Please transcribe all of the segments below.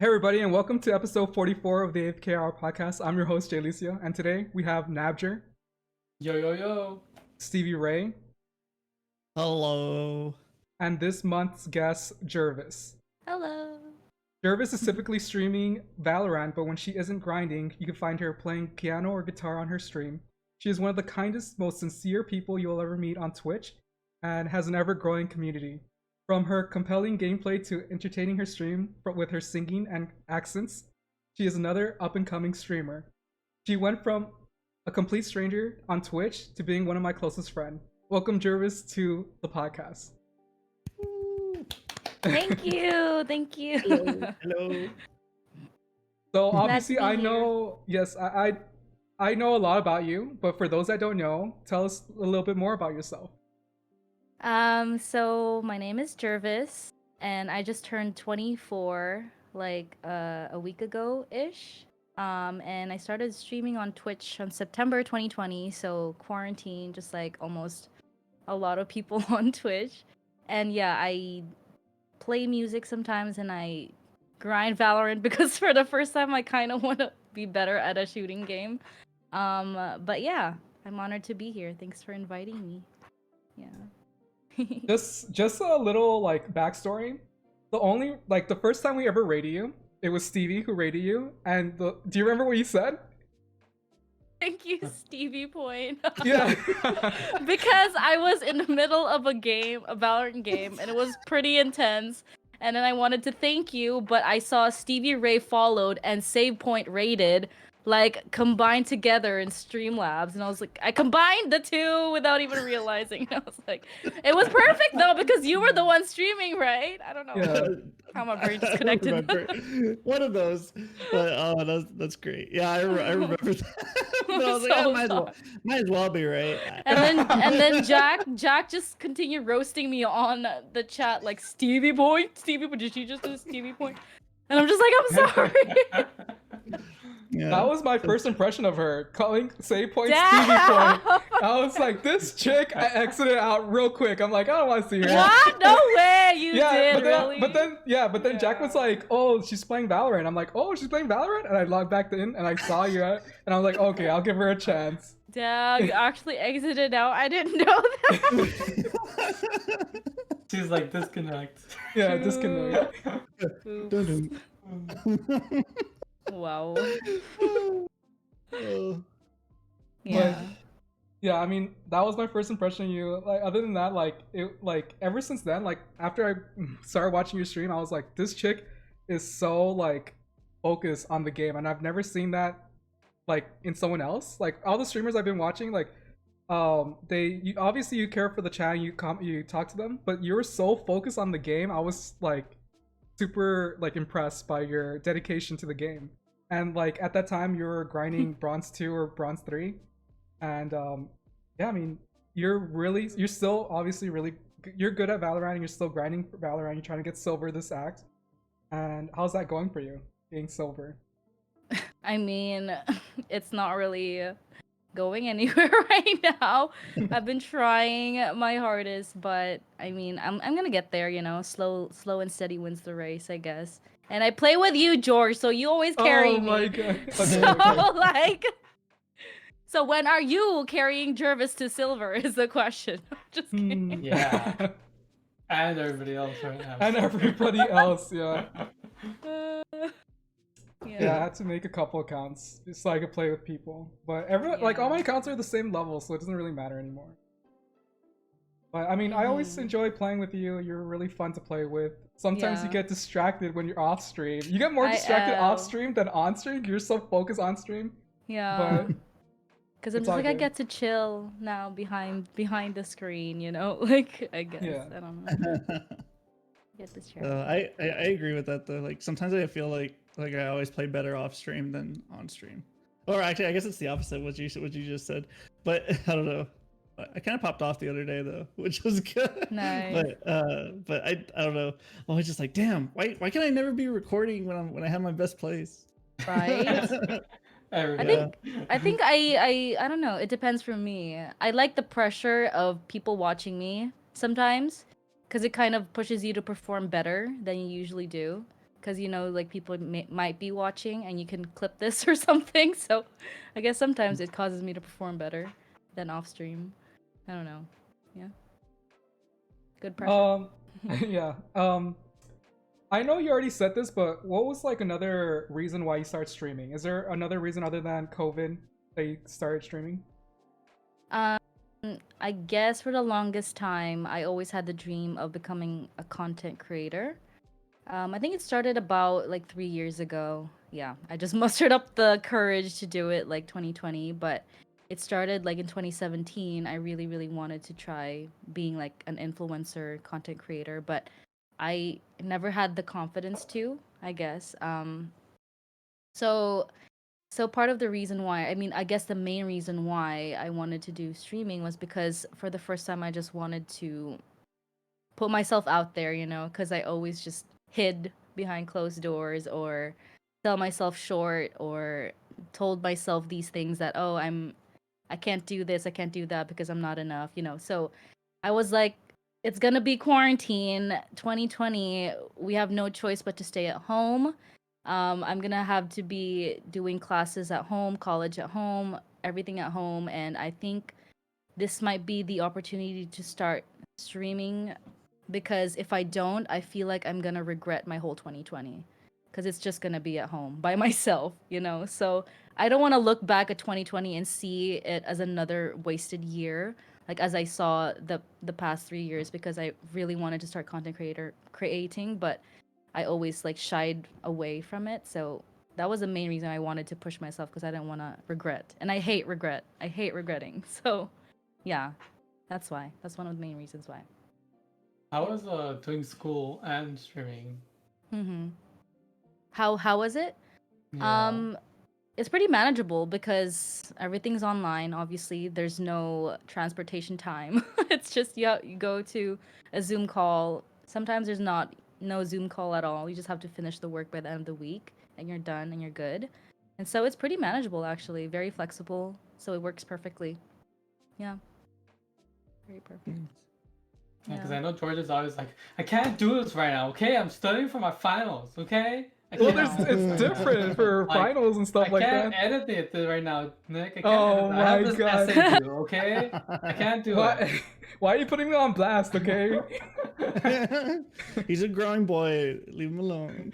Hey everybody, and welcome to episode 44 of the AFK Hour Podcast. I'm your host, Jhervis, and today we have Nabjer, Yo, yo, yo. Stevie Ray, Hello. and this month's guest, Jhervis. Hello. Jhervis is typically streaming Valorant, but when she isn't grinding, you can find her playing piano or guitar on her stream. She is one of the kindest, most sincere people you'll ever meet on Twitch, and has an ever-growing community. From her compelling gameplay to entertaining her stream with her singing and accents, she is another up-and-coming streamer. She went from a complete stranger on Twitch to being one of my closest friends. Welcome, Jhervis, to the podcast. Thank you. Thank you. Hello. So Glad obviously, to be I here. know, yes, I know a lot about you, but for those that don't know, tell us a little bit more about yourself. So my name is Jhervis, and I just turned 24 like a week ago-ish. And I started streaming on Twitch on September 2020, so quarantine, just like almost a lot of people on Twitch. And yeah, I play music sometimes and I grind Valorant because for the first time I kind of want to be better at a shooting game. But yeah, I'm honored to be here. Thanks for inviting me. Yeah. Just a little like backstory. The first time we ever rated you, it was Stevie who rated you, and do you remember what you said? Thank you, Stevie Point. Yeah. Because I was in the middle of a Valorant game, and it was pretty intense. And then I wanted to thank you, but I saw Stevie Ray followed and SavePoint rated, like combined together in Streamlabs, and I was like, I combined the two without even realizing. I was like, it was perfect though because you were the one streaming, right? I don't know Yeah. how my brain just I connected. remember one of those, but that's great. Yeah, I remember that. But I was like, So might as well be right. And then Jack just continued roasting me on the chat like Stevie Point. Did she just do Stevie Point? And I'm just like, I'm sorry. Yeah. That was my first impression of her, calling Say Point Damn! Stevie Point. I was like, this chick, I exited out real quick. I'm like, I don't want to see her. What? No way, you Yeah, did, really? but then Jack was like, "Oh, she's playing Valorant." I'm like, "Oh, she's playing Valorant," and I logged back in and I saw you, and I was like, "Okay, I'll give her a chance." Damn, you actually exited out. I didn't know that. She's like, disconnect. Yeah, disconnect. Dun-dun. Wow. Oh. Yeah. Yeah, I mean, that was my first impression of you. Like, other than that, ever since then, like, after I started watching your stream, I was like, this chick is so, like, focused on the game, and I've never seen that, like, in someone else. Like, all the streamers I've been watching, like, obviously you care for the chat, and you talk to them, but you were so focused on the game. I was, like, super, like, impressed by your dedication to the game. And, like, at that time, you were grinding Bronze 2 or Bronze 3. And yeah, I mean, you're still obviously you're good at Valorant, and you're still grinding for Valorant. You're trying to get silver this act. And how's that going for you, being silver? I mean, it's not really going anywhere right now. I've been trying my hardest, but I mean, I'm gonna get there, you know. Slow and steady wins the race, I guess. And I play with you, George, so you always carry Oh me. my god. So like, so when are you carrying Jhervis to silver? Is the question. Just kidding. Yeah. And everybody else right now. And everybody else, yeah. Uh, Yeah, I had to make a couple accounts just so I could play with people. But like all my accounts are the same level, so it doesn't really matter anymore. But I mean, I always enjoy playing with you. You're really fun to play with. Sometimes you Yeah. get distracted when you're off stream. You get more I distracted off am. stream than on stream. You're so focused on stream. Yeah. But Because I'm It's just all like, I good. get to chill now behind the screen, you know? Like, I guess. Yeah. I don't know. Get distracted. I agree with that though. Like sometimes I feel like I always play better off stream than on stream. Or actually, I guess it's the opposite. What you just said. But I don't know. I kind of popped off the other day though, which was good. Nice. But I don't know. I was just like, damn, why can I never be recording when I have my best plays? Right? Everybody. I think I don't know. It depends for me. I like the pressure of people watching me sometimes because it kind of pushes you to perform better than you usually do. because like people might be watching and you can clip this or something. So I guess sometimes it causes me to perform better than off stream. I don't know. Yeah. Good pressure. Yeah. I know you already said this, but what was like another reason why you started streaming? Is there another reason other than COVID that you started streaming? I guess for the longest time, I always had the dream of becoming a content creator. I think it started about like 3 years ago. Yeah, I just mustered up the courage to do it like 2020, but it started like in 2017. I really, really wanted to try being like an influencer content creator, but I never had the confidence to, I guess. So part of the reason why, I mean, I guess the main reason why I wanted to do streaming was because for the first time I just wanted to put myself out there, because I always just hid behind closed doors or sell myself short or told myself these things that, oh, I can't do this, I can't do that because I'm not enough. So I was like, it's gonna be quarantine 2020. We have no choice but to stay at home. I'm gonna have to be doing classes at home, college at home, everything at home, and I think this might be the opportunity to start streaming, because if I don't, I feel like I'm gonna regret my whole 2020 because it's just gonna be at home by myself. So I don't want to look back at 2020 and see it as another wasted year, like as I saw the past 3 years, because I really wanted to start creating, but I always like shied away from it. So that was the main reason I wanted to push myself, because I didn't want to regret, and I hate regret. I hate regretting. So yeah, that's why. That's one of the main reasons why. How was doing school and streaming? Mm-hmm. How was it? Yeah. It's pretty manageable because everything's online. Obviously, there's no transportation time. It's just you go to a Zoom call. Sometimes there's no Zoom call at all. You just have to finish the work by the end of the week, and you're done and you're good. And so it's pretty manageable, actually. Very flexible, so it works perfectly. Yeah. Very perfect. Yeah, because I know George is always like, I can't do this right now, okay? I'm studying for my finals, okay? Well, it's different for Like, finals and stuff like I can't that. edit it right now, Nick. I can't Oh edit it. I have my this God. essay due, okay? I can't do it. Why are you putting me on blast? Okay. He's a growing boy. Leave him alone.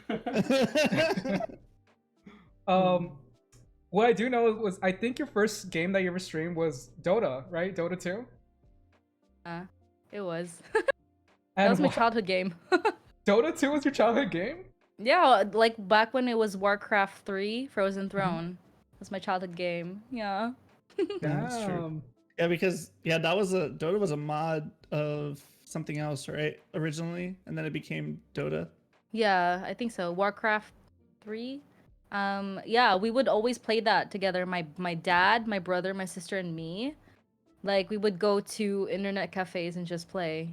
What I do know was I think your first game that you ever streamed was Dota, right? Dota 2? It was. And That was my childhood game. Dota 2 was your childhood game? Yeah, like back when it was Warcraft 3, Frozen Throne. That's my childhood game. Yeah. Yeah, that's true. Yeah, because Dota was a mod of something else, right? Originally, and then it became Dota. Yeah, I think so. Warcraft 3. Yeah, we would always play that together. My dad, my brother, my sister, and me. Like, we would go to internet cafes and just play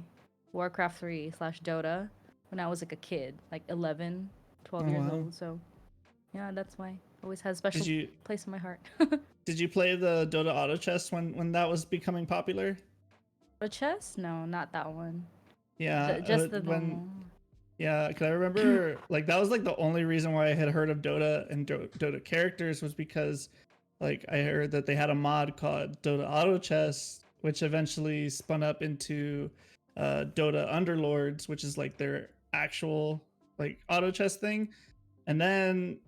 Warcraft 3/Dota when I was like a kid, like 11, 12 years old. So, yeah, that's why. Always has a special place in my heart. Did you play the Dota Auto Chess when that was becoming popular? Auto Chess? No, not that one. Yeah, just the normal. Yeah, because I remember like that was like the only reason why I had heard of Dota and Dota characters was because like I heard that they had a mod called Dota Auto Chess, which eventually spun up into Dota Underlords, which is like their actual like auto chess thing, and then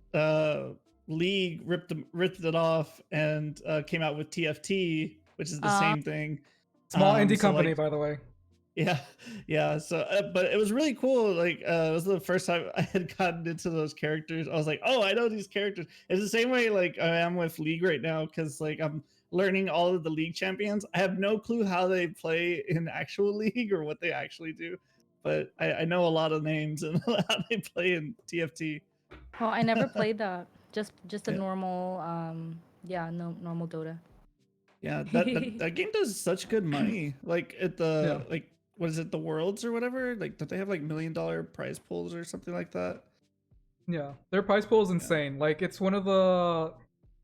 League ripped it off and came out with TFT, which is the same thing. Small indie company, by the way. Yeah. So, but it was really cool. Like, it was the first time I had gotten into those characters. I was like, oh, I know these characters. It's the same way like I am with League right now, because like I'm learning all of the League champions. I have no clue how they play in actual League or what they actually do, but I know a lot of names and how they play in TFT. Oh, I never played that. Just a normal, normal Dota. Yeah, that game does such good money. Like at the like, what is it, the Worlds or whatever? Like, don't they have like $1 million prize pools or something like that? Yeah, their prize pool is insane. Like, it's one of the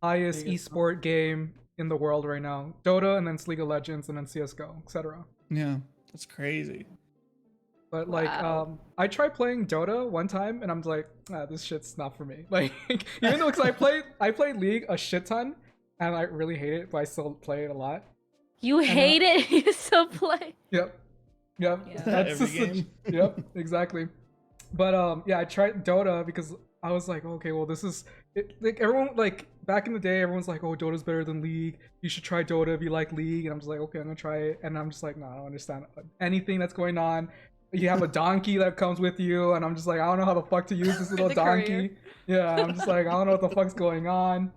highest esport game in the world right now. Dota, and then League of Legends, and then CS:GO, etc. Yeah, that's crazy. But like, Wow. I tried playing Dota one time, and I'm like, this shit's not for me. Like, even though because I played League a shit ton, and I really hate it, but I still play it a lot. You And hate it, you still play. Yep, yep. Yeah. That's Every just game. yep, exactly. But yeah, I tried Dota because I was like, okay, well, this is like everyone like back in the day, everyone's like, oh, Dota's better than League. You should try Dota if you like League. And I'm just like, okay, I'm gonna try it. And I'm just like, no, I don't understand anything that's going on. You have a donkey that comes with you, and I'm just like, I don't know how the fuck to use this little The donkey. courier. Yeah, I'm just like, I don't know what the fuck's going on.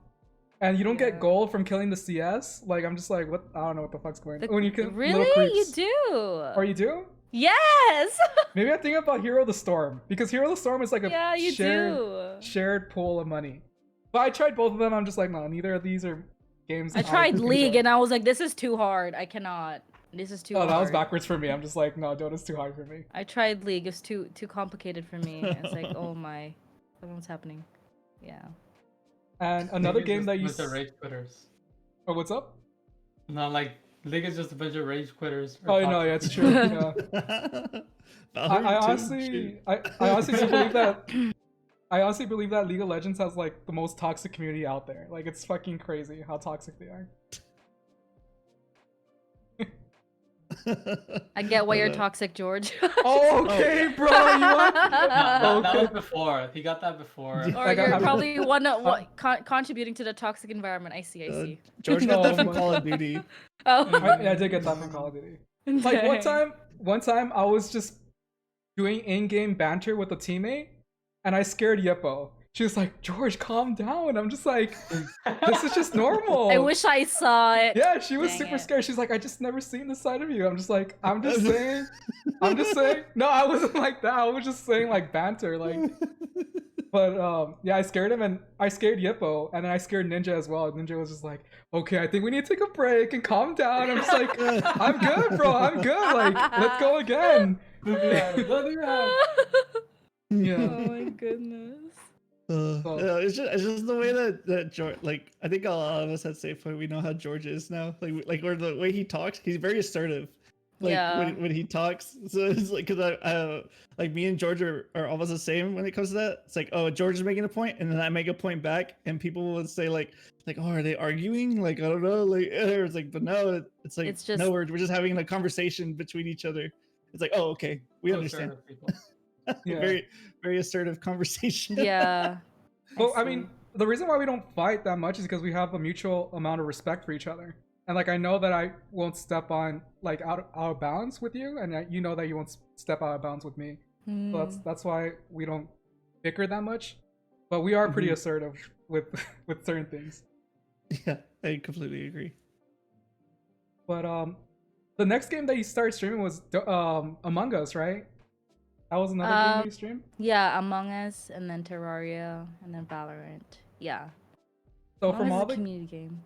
And you don't Yeah. get gold from killing the CS. Like, I'm just like, what? I don't know what the fuck's going on. When you kill Really? little You creeps. do? Or you do? Yes! Maybe I'm thinking about Hero of the Storm, because Hero of the Storm is like a Yeah, you do. shared pool of money. But I tried both of them. I'm just like, no, neither of these are games. I tried enjoy. League and I was like, this is too hard. I cannot. This is too Oh, hard. that was backwards for me. I'm just like, no, Dota's too hard for me. I tried League. It's too complicated for me. It's like, oh my, what's happening? Yeah. And another game that you. Bunch of rage quitters. Oh, what's up? No, like League is just a bunch of rage quitters. Oh no, yeah, it's true. Yeah. I Valorant too, honestly, shit. I honestly do believe that. I honestly believe that League of Legends has like the most toxic community out there. Like, it's fucking crazy how toxic they are. I get why you're Uh, toxic, George. Oh, okay, bro. You want? No, that Okay. was before. He got that before. Yeah. Or I got- you're I'm- probably contributing to the toxic environment. I see. George got Oh that from my- Call of Duty. Oh. I did get that from Call of Duty. Like one time I was just doing in-game banter with a teammate, and I scared Yeppo. She was like, "George, calm down." I'm just like, "This is just normal." I wish I saw it. Yeah, she was Dang super it. scared. She's like, "I just never seen this side of you." I'm just like, I'm just saying. No, I wasn't like that. I was just saying like banter, like. But yeah, I scared him, and I scared Yippo, and then I scared Ninja as well. Ninja was just like, "Okay, I think we need to take a break and calm down." I'm just like, "I'm good, bro. I'm good. Like, let's go again." Let me out. Yeah. Oh my goodness. Yeah, it's just the way that George, like, I think a lot of us at SavePoint, we know how George is now. Like or the way he talks, he's very assertive. Like Yeah. when he talks, so it's like, because I like me and George are almost the same when it comes to that. It's like, oh, George is making a point, and then I make a point back, and people would say like, oh, are they arguing? Like, I don't know. Like, it's like, but no, it's like, It's just- no, we're just having a conversation between each other. It's like, oh, okay, we So understand. assertive people. Yeah. Very, very assertive conversation. Yeah. Well, I see. mean, the reason why we don't fight that much is because we have a mutual amount of respect for each other. And like, I know that I won't step on like out of bounds with you, and you know that you won't step out of bounds with me. So Hmm. that's why we don't bicker that much. But we are pretty Mhm. assertive with with certain things. Yeah, I completely agree. But the next game that you started streaming was Among Us, right? That was another game that you streamed. Yeah, Among Us, and then Terraria, and then Valorant. Yeah. So Among from Us all is a the community game.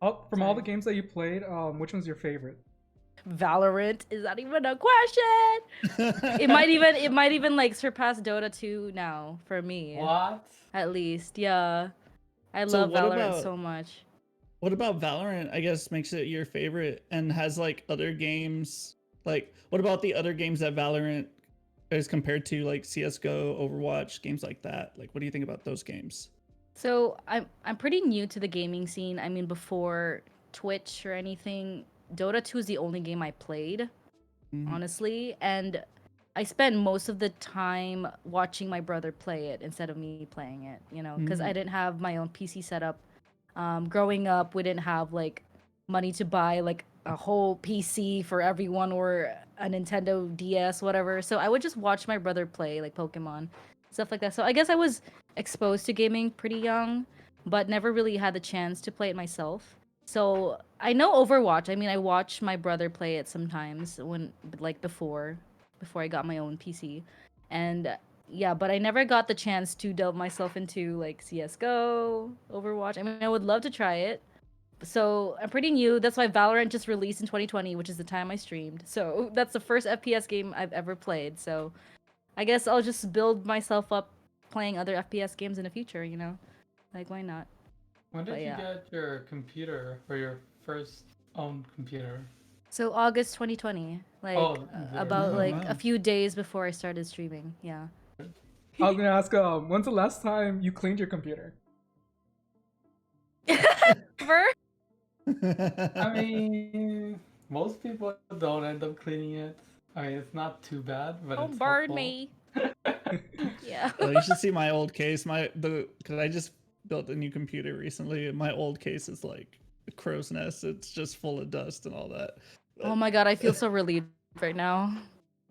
all the Sorry. games that you played, which one's your favorite? Valorant is not even a question. It might even like surpass Dota 2 now for me. What? At least, yeah. I So love what Valorant about- so much. What about Valorant? I guess makes it your favorite and has like other games. Like, what about the other games that Valorant is compared to, like CS:GO, Overwatch, games like that? Like, what do you think about those games? So I'm pretty new to the gaming scene. I mean, before Twitch or anything, Dota 2 is the only game I played, Mhm. honestly, and I spent most of the time watching my brother play it instead of me playing it, you know, because I Mhm. didn't have my own PC setup. Growing up, we didn't have like money to buy like a whole PC for everyone or a Nintendo DS, whatever. So I would just watch my brother play like Pokemon, stuff like that. So I guess I was exposed to gaming pretty young, but never really had the chance to play it myself. So I know Overwatch. I mean, I watch my brother play it sometimes when like before I got my own PC. And yeah, but I never got the chance to delve myself into like CS:GO, Overwatch. I mean, I would love to try it. So I'm pretty new. That's why Valorant just released in 2020, which is the time I streamed. So that's the first FPS game I've ever played. So I guess I'll just build myself up playing other FPS games in the future, you know? Like, why not? When did But you yeah. get your computer or your first own computer? So August 2020, like about Oh, like wow. a few days before I started streaming. Yeah. I was gonna ask, when's the last time you cleaned your computer? Ever? I mean, most people don't end up cleaning it. I mean, it's not too bad, but Don't it's burn helpful. me. Yeah. Well, you should see my old case. Because I just built a new computer recently. My old case is like a crow's nest. It's just full of dust and all that. Oh my god, I feel so relieved right now.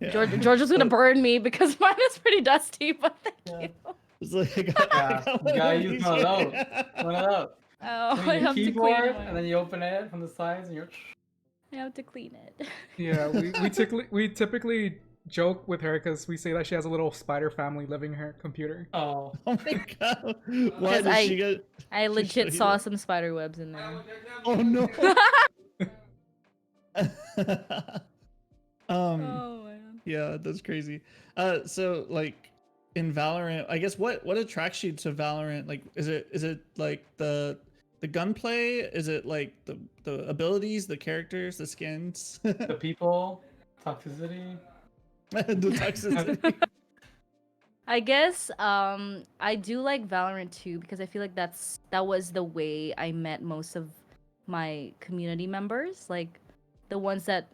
Yeah. George is gonna But burn me because mine is pretty dusty, but thank Yeah. you. it's like, Yeah, you gotta use one of those. One of those. Oh, Clean I your have to clean keyboard, it. and then you open it from the sides, and you're. I have to clean it. Yeah, we typically joke with her because we say that she has a little spider family living in her computer. Oh. Oh my god! Why Because does she get? I show legit you saw that. some spider webs in there. Oh no! Oh man. Yeah, that's crazy. So like in Valorant, I guess what attracts you to Valorant? Like, is it like the gunplay? Is it like the abilities, the characters, the skins, The people, toxicity. the toxicity? I guess I do like Valorant too because I feel like that was the way I met most of my community members, like the ones that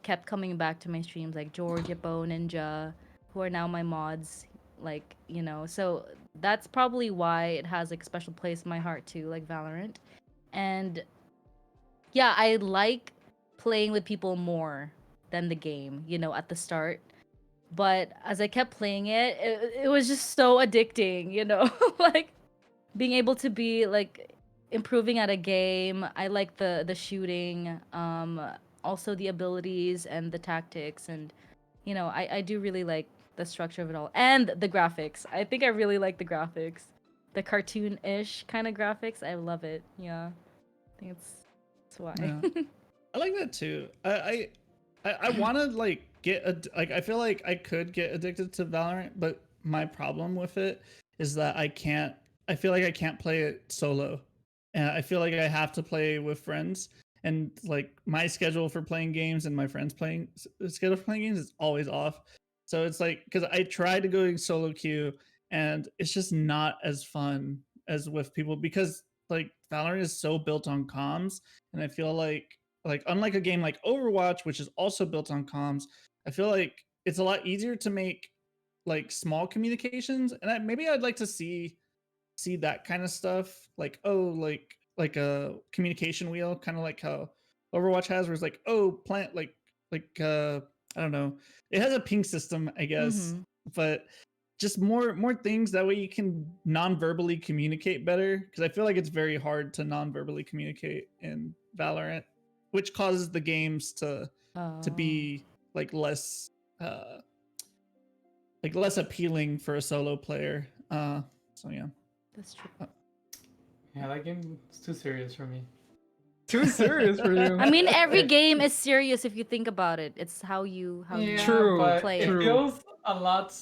kept coming back to my streams, like George, Yippo, Ninja, who are now my mods, like, you know. So that's probably why it has like a special place in my heart too, like Valorant. And yeah, I like playing with people more than the game, you know, at the start. But as I kept playing it was just so addicting, you know, like being able to be like improving at a game. I like the shooting, also the abilities and the tactics, and you know, I do really like the structure of it all and the graphics. I think I really like the graphics, the cartoon-ish kind of graphics. I love it. Yeah, I think that's why. Yeah. I like that too. I want to like like I feel like I could get addicted to Valorant, but my problem with it is that I can't. I feel like I can't play it solo, and I feel like I have to play with friends. And like my schedule for playing games and my friends playing schedule for playing games is always off. So it's like because I tried to go solo queue, and it's just not as fun as with people because like Valorant is so built on comms, and I feel like unlike a game like Overwatch, which is also built on comms, I feel like it's a lot easier to make like small communications, and maybe I'd like to see that kind of stuff, like like a communication wheel, kind of like how Overwatch has, where it's like plant I don't know, it has a ping system, I guess, but just more things that way you can non-verbally communicate better, because I feel like it's very hard to non-verbally communicate in Valorant, which causes the games to be like less appealing for a solo player. So yeah, That's true. Yeah, that game is too serious for me. Too serious for you. I mean, every game is serious if you think about it. It's how you True, but play it it. true. feels a lot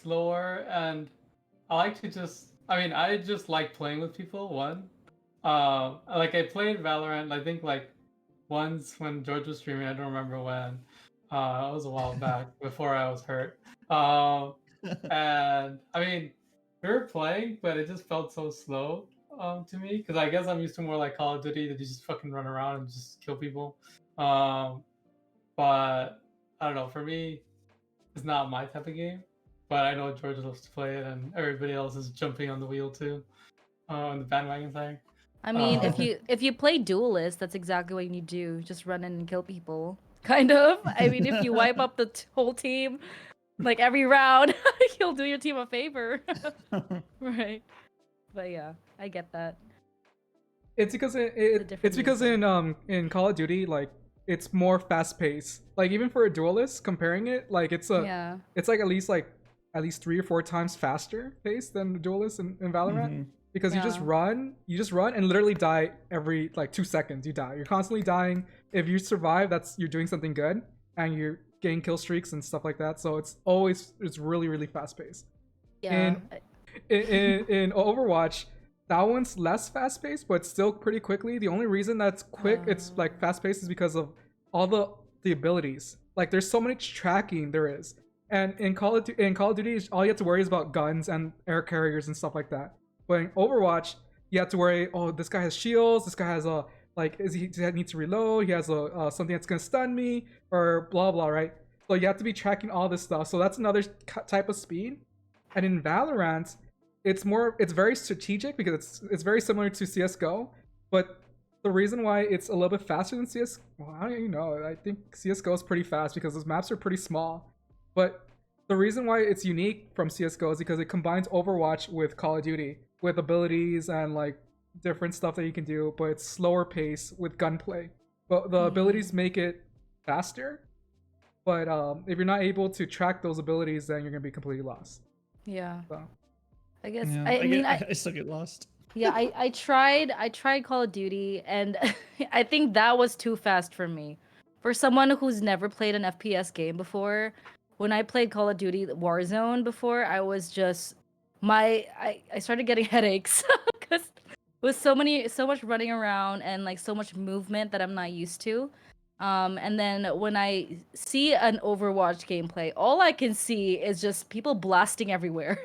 slower, and I like to just. I mean, I just like playing with people. Like I played Valorant. I think like once when George was streaming. I don't remember when. It was a while back before I was hurt. And I mean, we were playing, but it just felt so slow to me, because I guess I'm used to more like Call of Duty, that you just fucking run around and just kill people. But I don't know. For me, it's not my type of game. But I know George loves to play it, and everybody else is jumping on the wheel too, on the bandwagon side. I mean, Uh, if you play duelist, that's exactly what you need to do. Just run in and kill people. Kind of. I mean, if you wipe up the whole team, like every round, you'll do your team a favor. Right. But yeah, I get that. It's because different it's because reason. in Call of Duty, like it's more fast paced. Like even for a duelist, comparing it, like it's Yeah. it's like at least 3 or 4 times faster paced than the duelist in Valorant. Because you just run and literally die every like 2 seconds. You die. You're constantly dying. If you survive, you're doing something good, and you're getting kill streaks and stuff like that. So it's really really fast paced. Yeah. In Overwatch, that one's less fast paced, but still pretty quickly. The only reason that's quick, it's like fast paced, is because of all the abilities. Like there's so much tracking there is. And in Call of Duty, all you have to worry is about guns and air carriers and stuff like that. But in Overwatch, you have to worry. Oh, this guy has shields. This guy has a does he need to reload? He has a something that's gonna stun me or blah blah, right? So you have to be tracking all this stuff. So that's another type of speed. And in Valorant, it's very strategic because it's very similar to CS:GO, but the reason why it's a little bit faster than CS, well, I don't even know. I think CS:GO is pretty fast because those maps are pretty small. But the reason why it's unique from CS:GO is because it combines Overwatch with Call of Duty with abilities and like different stuff that you can do, but it's slower pace with gunplay. But the abilities make it faster. But if you're not able to track those abilities, then you're gonna be completely lost. Yeah. So. I guess Yeah, I still get lost. Yeah, I tried Call of Duty and I think that was too fast for me. For someone who's never played an FPS game before, when I played Call of Duty Warzone before, I was just I started getting headaches because with so much running around and like so much movement that I'm not used to. And then when I see an Overwatch gameplay, all I can see is just people blasting everywhere.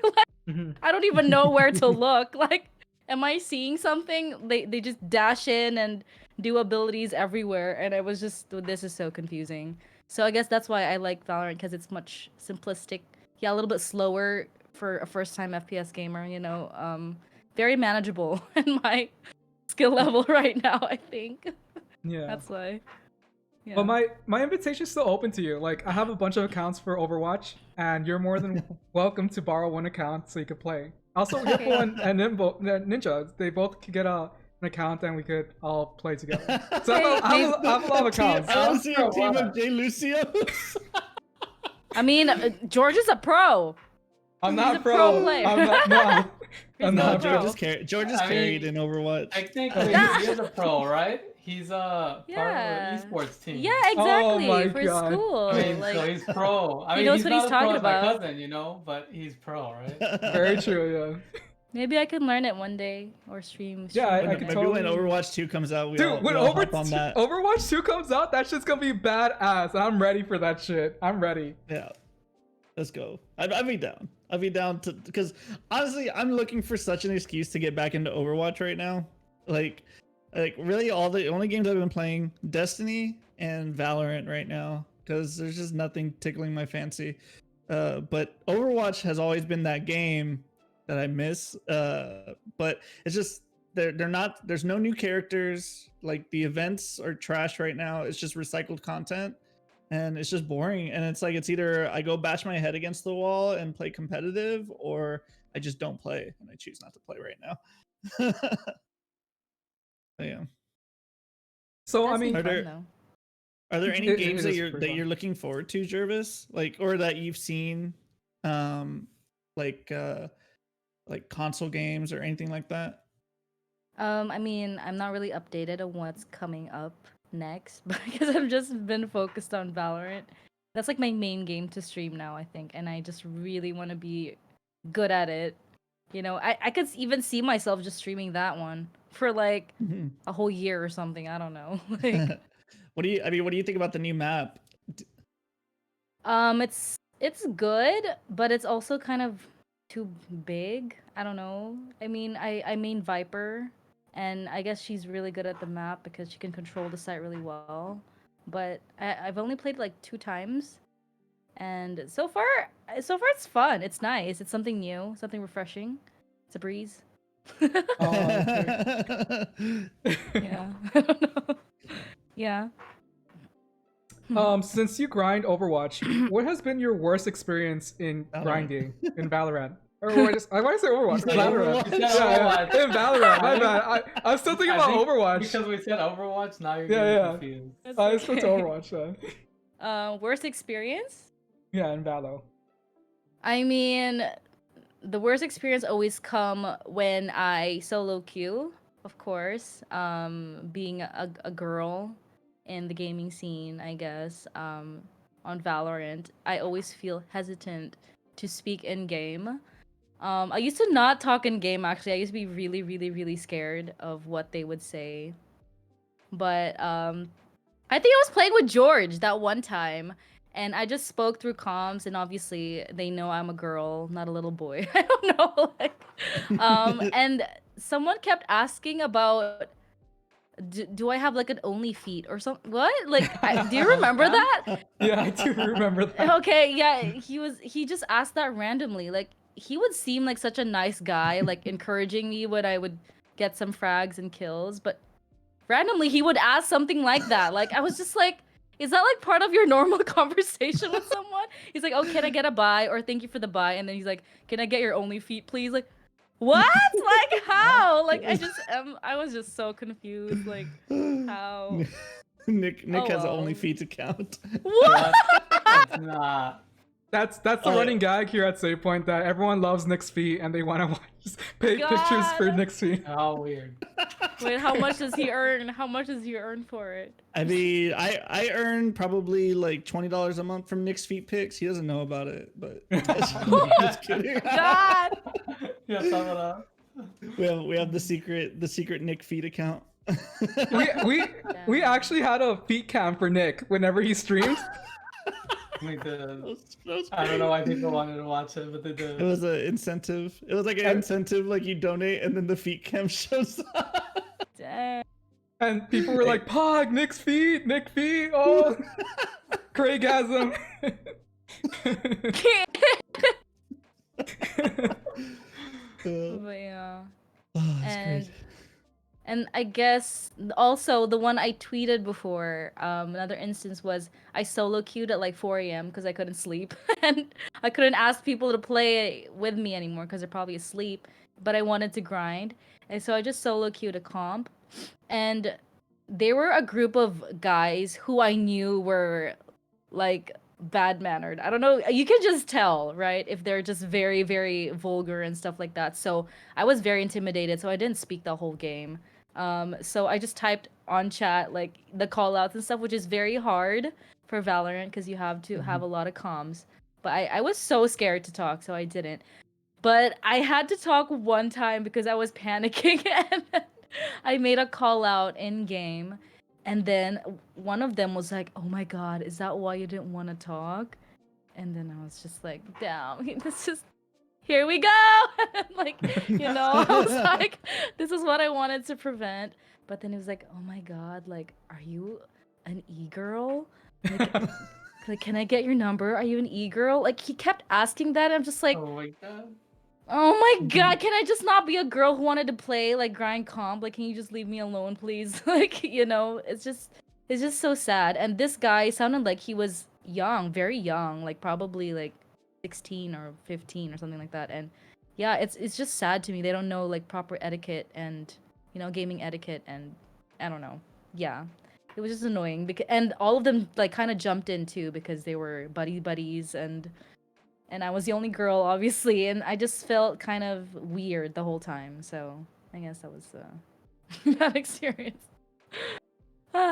I don't even know where to look. Like, am I seeing something? They just dash in and do abilities everywhere, and I was just, this is so confusing. So I guess that's why I like Valorant, because it's much simplistic. Yeah, a little bit slower for a first-time FPS gamer. Very manageable in my skill level right now. I think. Yeah. That's why. Yeah. But my invitation is still open to you. Like I have a bunch of accounts for Overwatch, and you're more than welcome to borrow one account so you could play. Also, Hippo and Ninja, they both could get an account, and we could all play together. So I have a lot of accounts. I want to see a team of Jay Lucio. I mean, George is a pro. I'm He's not a pro player. I'm not, no. I'm No, not a pro. George is carried in Overwatch. Technically, he is a pro, right? He's part of an esports team. Yeah, exactly. my For God. school. I mean, like, so he's pro. I he mean, knows he's what not he's as pro talking as my about. cousin, but he's pro, right? Very true, yeah. Maybe I can learn it one day or stream. Yeah, I Maybe can when totally. Overwatch 2 comes out, we Dude, all when hop on that. Overwatch 2 comes out, that shit's gonna be badass. I'm ready for that shit. I'm ready. Yeah, let's go. I'd be down. I'd be down to, because honestly, I'm looking for such an excuse to get back into Overwatch right now. Like really, all the only games I've been playing, Destiny and Valorant right now, because there's just nothing tickling my fancy. But Overwatch has always been that game that I miss. But it's just they're not. There's no new characters. Like the events are trash right now. It's just recycled content. And it's just boring. And it's like, it's either I go bash my head against the wall and play competitive, or I just don't play, and I choose not to play right now. Yeah. So That I mean, seems fun, there- though. Are there any It games is that pretty fun. you're looking forward to, Jhervis? Like, or that you've seen, like console games or anything like that? I mean, I'm not really updated on what's coming up next because I've just been focused on Valorant. That's like my main game to stream now, I think, and I just really want to be good at it. I could even see myself just streaming that one for like a whole year or something. I don't know. Like, What do you think about the new map? it's good, but it's also kind of too big. I don't know. I mean, I main Viper, and I guess she's really good at the map because she can control the site really well. But I've only played like 2 times, and so far it's fun. It's nice. It's something new, something refreshing. It's a breeze. okay. Yeah. I don't know. Yeah. Since you grind Overwatch, what has been your worst experience in Valorant. grinding in Valorant? Or I want to say Overwatch. You said Valorant. Overwatch? Yeah, in Valorant. My bad. I'm still thinking about think Overwatch. Because we said Overwatch, now you're Yeah, getting yeah. confused. That's I spoke to okay. Overwatch. Worst experience? Yeah, in Valo. I mean, the worst experience always come when I solo queue, of course. Being a girl in the gaming scene, I guess, on Valorant, I always feel hesitant to speak in game. I used to not talk in game, actually. I used to be really, really, really scared of what they would say. But I think I was playing with George that one time, and I just spoke through comms, and obviously they know I'm a girl, not a little boy. I don't know, and someone kept asking about, do I have like an only feet or something? What? Like, do you remember that? Yeah, I do remember that. Okay, yeah, he just asked that randomly. Like, he would seem like such a nice guy, like encouraging me when I would get some frags and kills, but randomly he would ask something like that. Like, I was just like, is that like part of your normal conversation with someone? He's like, oh, can I get a buy, or thank you for the buy? And then he's like, can I get your only feet, please? Like, what? Like, how? Like, I was just so confused. Like, how? Nick Oh, has an well. only feet account. What? That's not. That's the running gag here at SavePoint, that everyone loves Nick's feet and they want to pay pictures for God. Nick's feet. How weird. Wait, how much does he earn? How much does he earn for it? I mean, I earn probably like $20 a month from Nick's feet pics. He doesn't know about it, but just kidding. God. Yeah, some of that. We have the secret Nick feet account. We actually had a feet cam for Nick whenever he streamed. We did. That was I don't know why people wanted to watch it, but they did. It was an incentive. It was like an incentive, like you donate and then the feet cam shows up. Dang. And people were like, Pog, Nick feet, oh, Craigasm. But yeah. Oh, that's And great. and I guess also the one I tweeted before, another instance was I solo queued at like 4 a.m. because I couldn't sleep and I couldn't ask people to play with me anymore because they're probably asleep. But I wanted to grind, and so I just solo queued a comp, and they were a group of guys who I knew were like bad mannered. I don't know. You can just tell, right? If they're just very, very vulgar and stuff like that. So I was very intimidated. So I didn't speak the whole game. So I just typed on chat like the call outs and stuff, which is very hard for Valorant because you have to have a lot of comms. But I was so scared to talk, so I didn't. But I had to talk one time because I was panicking and I made a call out in game. And then one of them was like, "Oh my God, is that why you didn't want to talk?" And then I was just like, "Damn, this is here we go." Like, I was like, "This is what I wanted to prevent." But then he was like, "Oh my God, like, are you an e-girl? Like, can I get your number? Are you an e-girl?" Like, he kept asking that. I'm just like, Oh my god. oh my God, can I just not be a girl who wanted to play like grind comp? Like, can you just leave me alone, please? Like, it's just so sad. And this guy sounded like he was young, very young, like probably like 16 or 15 or something like that. And yeah, it's just sad to me. They don't know like proper etiquette and gaming etiquette, and I don't know. Yeah. It was just annoying and all of them like kind of jumped in too because they were buddies, and I was the only girl, obviously, and I just felt kind of weird the whole time. So I guess that was that experience. Wish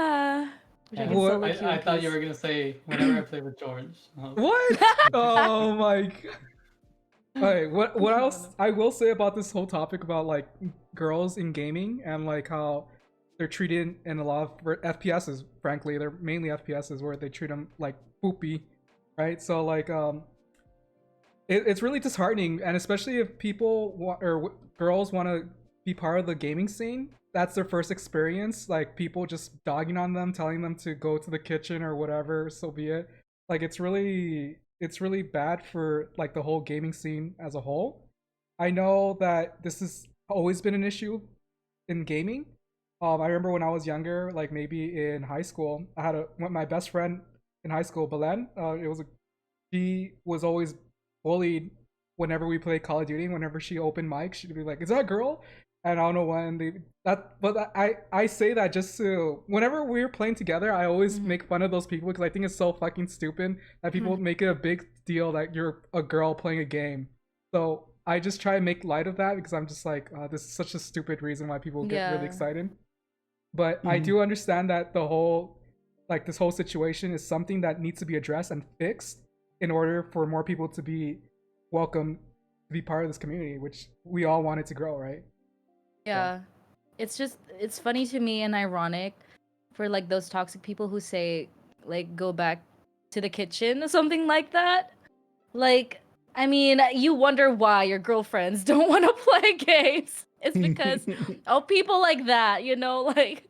I could solo queue I in thought you peace. were gonna say whenever I play with George. What? Oh my god. Okay, what else I will say about this whole topic about like girls in gaming and like how they're treated in a lot of FPSs. Frankly, they're mainly FPSs where they treat them like poopy, right? So like it's really disheartening, and especially if people girls want to be part of the gaming scene. That's their first experience. Like people just dogging on them, telling them to go to the kitchen or whatever. So be it. Like it's really bad for like the whole gaming scene as a whole. I know that this has always been an issue in gaming. I remember when I was younger, like maybe in high school, I had my best friend in high school, Belen. She was always bullied whenever we played Call of Duty. Whenever she opened mic, she'd be like, "Is that a girl?" And I don't know when but I say that just to whenever we're playing together, I always make fun of those people because I think it's so fucking stupid that people make it a big deal that you're a girl playing a game. So I just try to make light of that because I'm just like, this is such a stupid reason why people get really excited. But I do understand that this whole situation is something that needs to be addressed and fixed in order for more people to be welcome to be part of this community, which we all want it to grow, right? Yeah. It's funny to me and ironic for like those toxic people who say like go back to the kitchen or something like that. Like, I mean, you wonder why your girlfriends don't want to play games. It's because of people like that, you know, like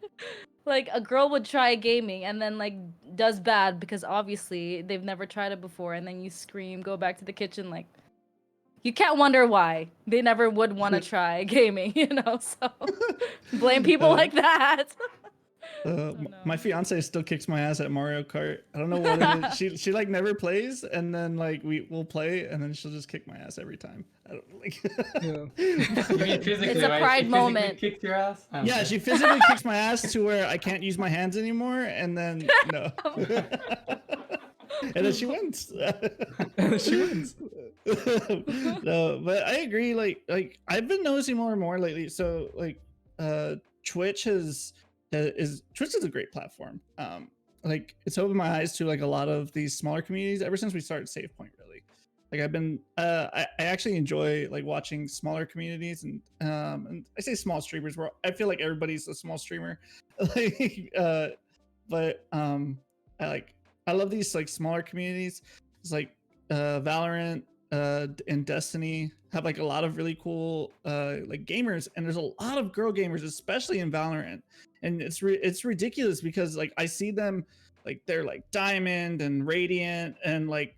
a girl would try gaming and then like does bad because obviously they've never tried it before, and then you scream, go back to the kitchen. Like, you can't wonder why they never would want to try gaming, you know. So blame people like that. My fiance still kicks my ass at Mario Kart. I don't know what it is. She like never plays, and then like we'll play, and then she'll just kick my ass every time. I don't like. Yeah. You mean physically, It's a right? pride She physically moment. kicked your ass? Yeah, she physically kicks my ass to where I can't use my hands anymore, and then no. And then she wins. She wins. No, but I agree. Like I've been noticing more and more lately. So like, Twitch Twitch is a great platform. Like it's opened my eyes to like a lot of these smaller communities ever since we started SavePoint. Really, like I've been, I actually enjoy like watching smaller communities, and I say small streamers where I feel like everybody's a small streamer. Like, but I love these like smaller communities. It's like Valorant and Destiny have like a lot of really cool like gamers, and there's a lot of girl gamers, especially in Valorant, and it's ridiculous because like I see them like they're like diamond and radiant and I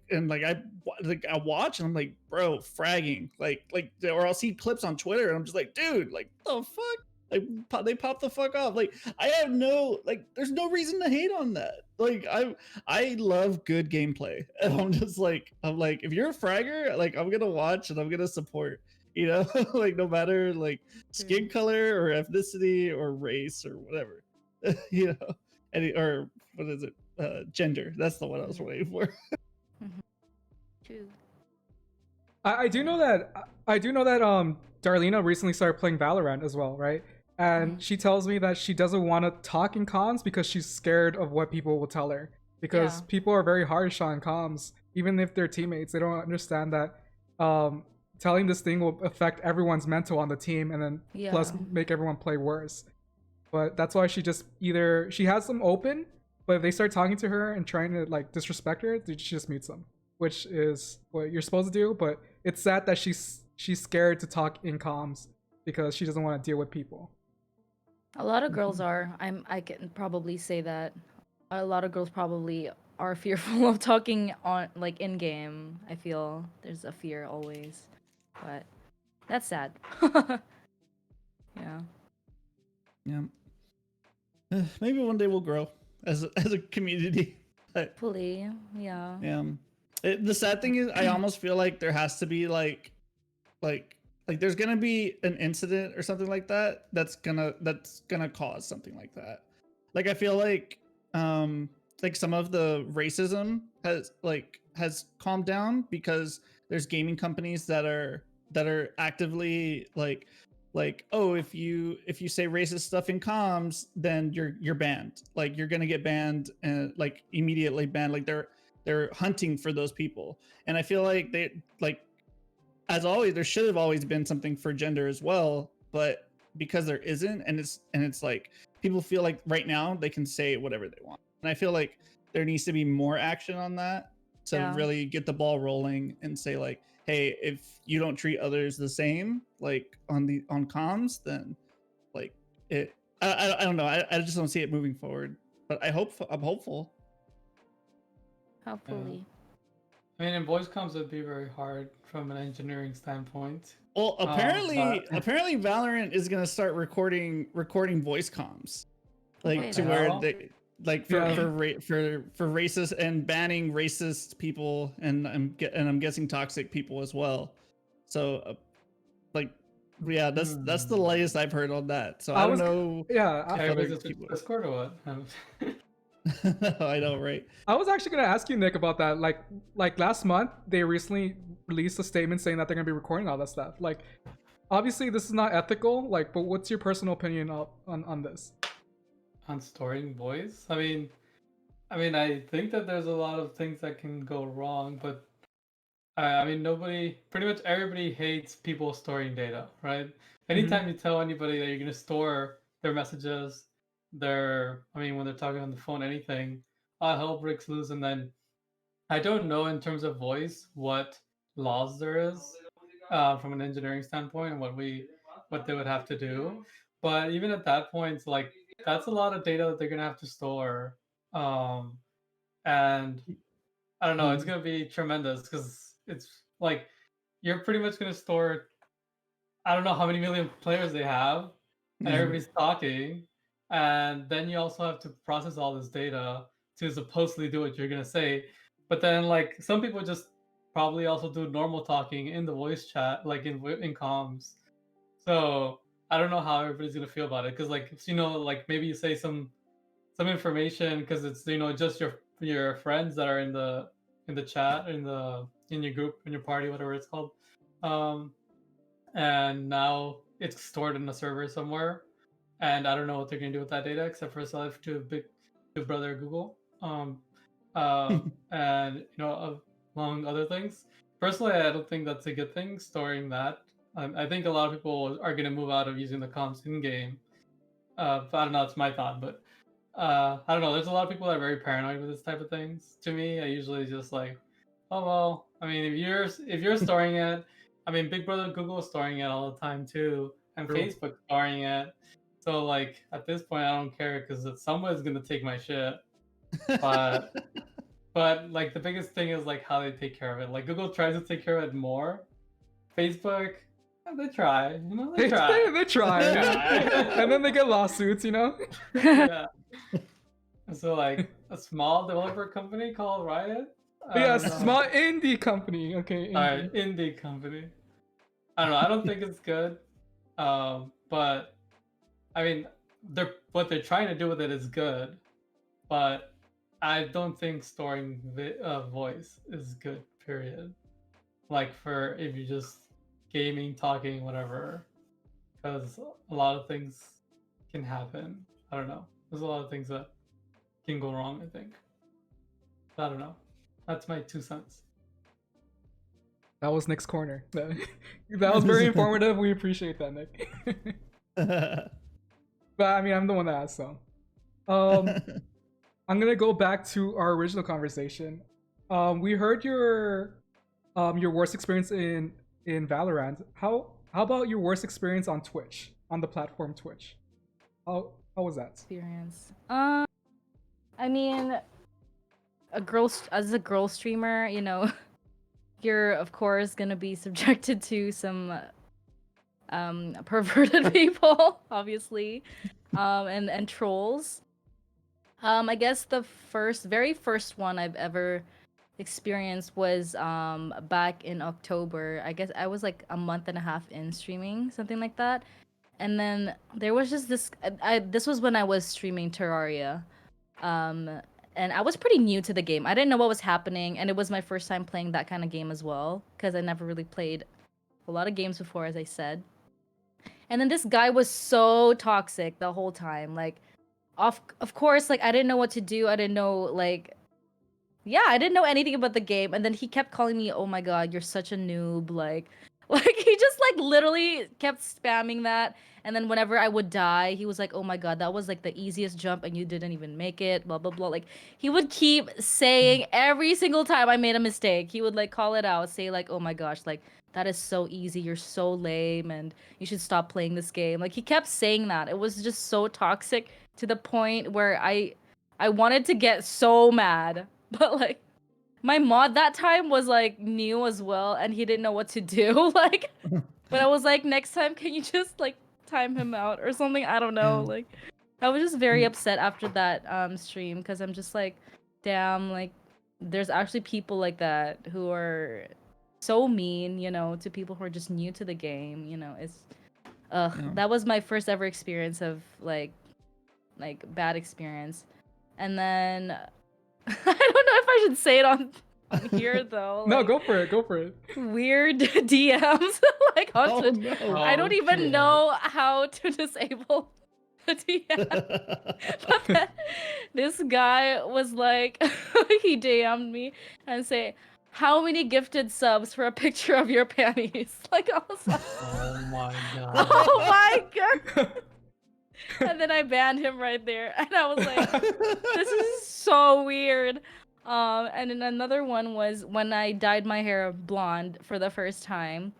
watch and I'm like, bro, fragging like or I'll see clips on Twitter and I'm just like, dude, like the fuck. Like they pop the fuck off. Like I have no like. There's no reason to hate on that. Like I love good gameplay, and I'm like if you're a fragger, like I'm gonna watch and I'm gonna support. You know, like no matter like skin color or ethnicity or race or whatever. You know, or what is it? Gender. That's the one I was waiting for. True. I do know that Darlena recently started playing Valorant as well, right? And she tells me that she doesn't want to talk in comms because she's scared of what people will tell her. Because Yeah. people are very harsh on comms, even if they're teammates. They don't understand that telling this thing will affect everyone's mental on the team, and then plus Yeah. make everyone play worse. But that's why she has them open, but if they start talking to her and trying to like disrespect her, she just mutes them, which is what you're supposed to do. But it's sad that she's scared to talk in comms because she doesn't want to deal with people. A lot of girls are. I can probably say that. A lot of girls probably are fearful of talking on like in game. I feel there's a fear always, but that's sad. Yeah. Yeah. Maybe one day we'll grow as a community. Hopefully, yeah. Yeah. The sad thing is, I almost feel like there has to be like there's gonna be an incident or something like that that's gonna cause something like that. Like I feel like some of the racism has calmed down because there's gaming companies that are actively like oh if you say racist stuff in comms then you're banned, like you're gonna get banned and like immediately banned, like they're hunting for those people. And I feel like they like, as always, there should have always been something for gender as well, but because there isn't, and it's like people feel like right now they can say whatever they want, and I feel like there needs to be more action on that to really get the ball rolling and say like, hey, if you don't treat others the same like on comms, then like it I don't know, I just don't see it moving forward, but I'm hopeful. Hopefully. I mean, in voice comms, it'd be very hard from an engineering standpoint. Well, apparently but- Valorant is gonna start recording voice comms, like Okay. to where they like for racist and banning racist people, and I'm guessing toxic people as well. So, like, yeah, that's the latest I've heard on that. So I don't know. Yeah, Jhervis is with Discord or what? I know, right? I was actually gonna ask you, Nick, about that. Like last month, they recently released a statement saying that they're gonna be recording all that stuff. Like, obviously, this is not ethical. Like, but what's your personal opinion on this? On storing voice? I mean, I think that there's a lot of things that can go wrong, but I mean, pretty much everybody hates people storing data, right? Anytime you tell anybody that you're gonna store their messages, when they're talking on the phone, anything, hell breaks loose, and then I don't know in terms of voice what laws there is from an engineering standpoint and what they would have to do. But even at that point, like that's a lot of data that they're gonna have to store, and I don't know, it's gonna be tremendous because it's like you're pretty much gonna store I don't know how many million players they have, and everybody's talking, and then you also have to process all this data to supposedly do what you're gonna say. But then, like, some people just probably also do normal talking in the voice chat, like in comms. So I don't know how everybody's gonna feel about it, because like like maybe you say some information because it's just your friends that are in the chat in your group in your party, whatever it's called. Um, and now it's stored in a server somewhere, and I don't know what they're gonna do with that data except for sell it to big brother Google, and among other things. Personally, I don't think that's a good thing storing that. I think a lot of people are gonna move out of using the comps in game. But I don't know, it's my thought, but I don't know. There's a lot of people that are very paranoid with this type of things. To me, I usually just like, oh well. I mean, if you're storing it, I mean, Big Brother Google is storing it all the time too, and True. Facebook storing it. So like at this point, I don't care because someone's gonna take my shit. But but like the biggest thing is like how they take care of it. Like Google tries to take care of it more. Facebook, they try. They try. They try. And then they get lawsuits, Yeah. So like a small developer company called Riot. Yeah, small indie company. Okay. Indie. All right, indie company. I don't know. I don't think it's good. But I mean, what they're trying to do with it is good, but I don't think storing voice is good. Period. Like for if you're just gaming, talking, whatever, because a lot of things can happen. I don't know. There's a lot of things that can go wrong, I think. I don't know. That's my 2 cents. That was Nick's corner. That was very informative. We appreciate that, Nick. But I mean, I'm the one that asked, so. I'm gonna go back to our original conversation. We heard your worst experience in Valorant. How about your worst experience on Twitch, on the platform Twitch? How was that? Experience. I mean, as a girl streamer, you're of course gonna be subjected to some perverted people, obviously, and trolls. I guess the very first one I've ever experienced was back in October. I guess I was like a month and a half in streaming, something like that. And then there was just this. This was when I was streaming Terraria, and I was pretty new to the game. I didn't know what was happening, and it was my first time playing that kind of game as well, because I never really played a lot of games before, as I said. And then this guy was so toxic the whole time. Like, of course, like I didn't know what to do. I didn't know I didn't know anything about the game. And then he kept calling me, "Oh my god, you're such a noob!" Like he just like literally kept spamming that. And then whenever I would die, he was like, "Oh my god, that was like the easiest jump and you didn't even make it, blah blah blah." Like he would keep saying every single time I made a mistake, he would like call it out, say like, "Oh my gosh, like that is so easy, you're so lame and you should stop playing this game." Like he kept saying that. It was just so toxic to the point where I wanted to get so mad. But like my mod that time was like new as well and he didn't know what to do. Like but I was like, next time can you just like time him out or something? I don't know. Like I was just very upset after that stream because I'm just like, damn, like there's actually people like that who are so mean, to people who are just new to the game. It's that was my first ever experience of like bad experience. And then I don't know if I should say it on here though. No, go for it. Weird DMs like on Twitch. No. I don't even know how to disable the DM. But then this guy was like, he DM'd me and say, "How many gifted subs for a picture of your panties?" Like I was like, Oh my god. oh my god. And then I banned him right there. And I was like, this is so weird. And then another one was when I dyed my hair blonde for the first time.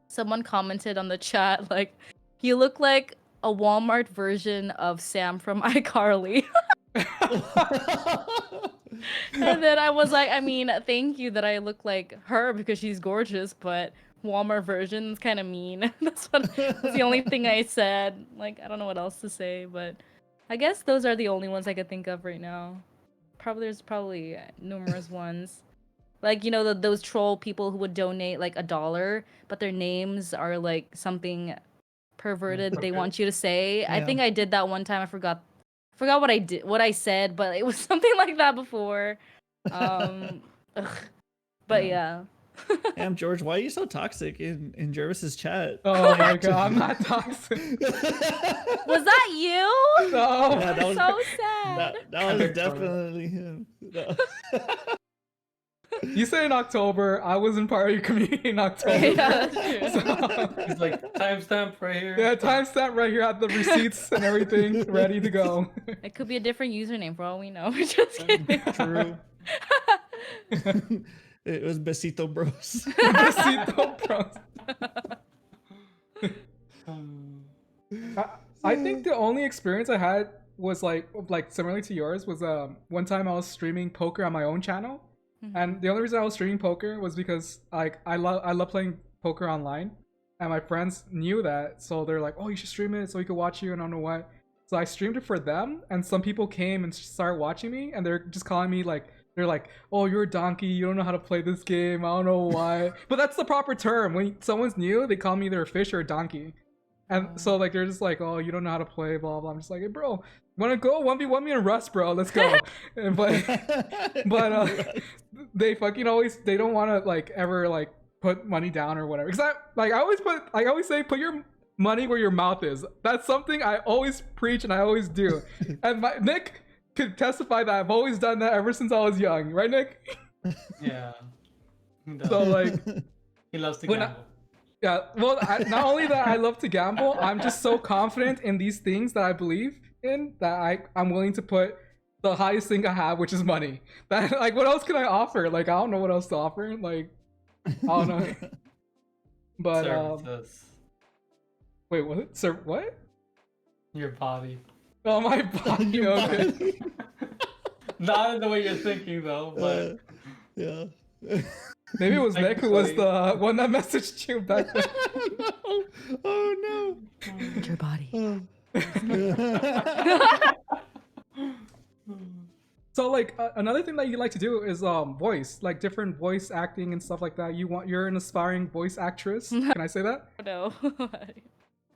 Someone commented on the chat like, "You look like a Walmart version of Sam from iCarly." And then I was like, I mean, thank you that I look like her because she's gorgeous, but Walmart version is kind of mean. That's the only thing I said. Like, I don't know what else to say, but I guess those are the only ones I could think of right now. There's probably numerous ones. Like, you know, those troll people who would donate like $1, but their names are like something perverted they want you to say. I think I did that one time. I forgot what I said, but it was something like that before. Ugh. But yeah. Damn, George, why are you so toxic in Jhervis's chat? Oh my god, I'm not toxic. Was that you? No. Yeah, that was So sad. that was definitely him. No. You said in October. I wasn't part of your community in October. Yeah, that's true. So, He's like, timestamp right here. yeah, timestamp right here at the receipts and everything ready to go. It could be a different username for all we know. Just kidding. True. It was Besito Bros. Besito Bros. I think the only experience I had was like similarly to yours was one time I was streaming poker on my own channel. And the only reason I was streaming poker was because like I love playing poker online, and my friends knew that, so they're like, "Oh, you should stream it so we could watch you," and I don't know what. So I streamed it for them, and some people came and started watching me, and they're just calling me like, they're like, "Oh, you're a donkey. You don't know how to play this game. I don't know why." But that's the proper term. When someone's new, they call me either a fish or a donkey. And so like they're just like, "Oh, you don't know how to play, blah blah." I'm just like, "Hey, bro, wanna go 1v1 me in Rust, bro? Let's go." But they fucking they don't want to like ever like put money down or whatever. Because I always say put your money where your mouth is. That's something I always preach and I always do. And Nick could testify that I've always done that ever since I was young, right, Nick? Yeah. So like, He loves to gamble. yeah. Well, not only that I love to gamble, I'm just so confident in these things that I believe in that I'm willing to put the highest thing I have, which is money. That like, what else can I offer? Like, I don't know what else to offer. Like, I don't know. But Services. wait, what? Sir, what? Your body. Oh, my body. Okay. Not in the way you're thinking though, but yeah. Maybe it was Like Nick who was funny. the one that messaged you back then. No. Oh Your body. no. So like another thing that you like to do is voice, like different voice acting and stuff like that. You're an aspiring voice actress. Can I say that? No.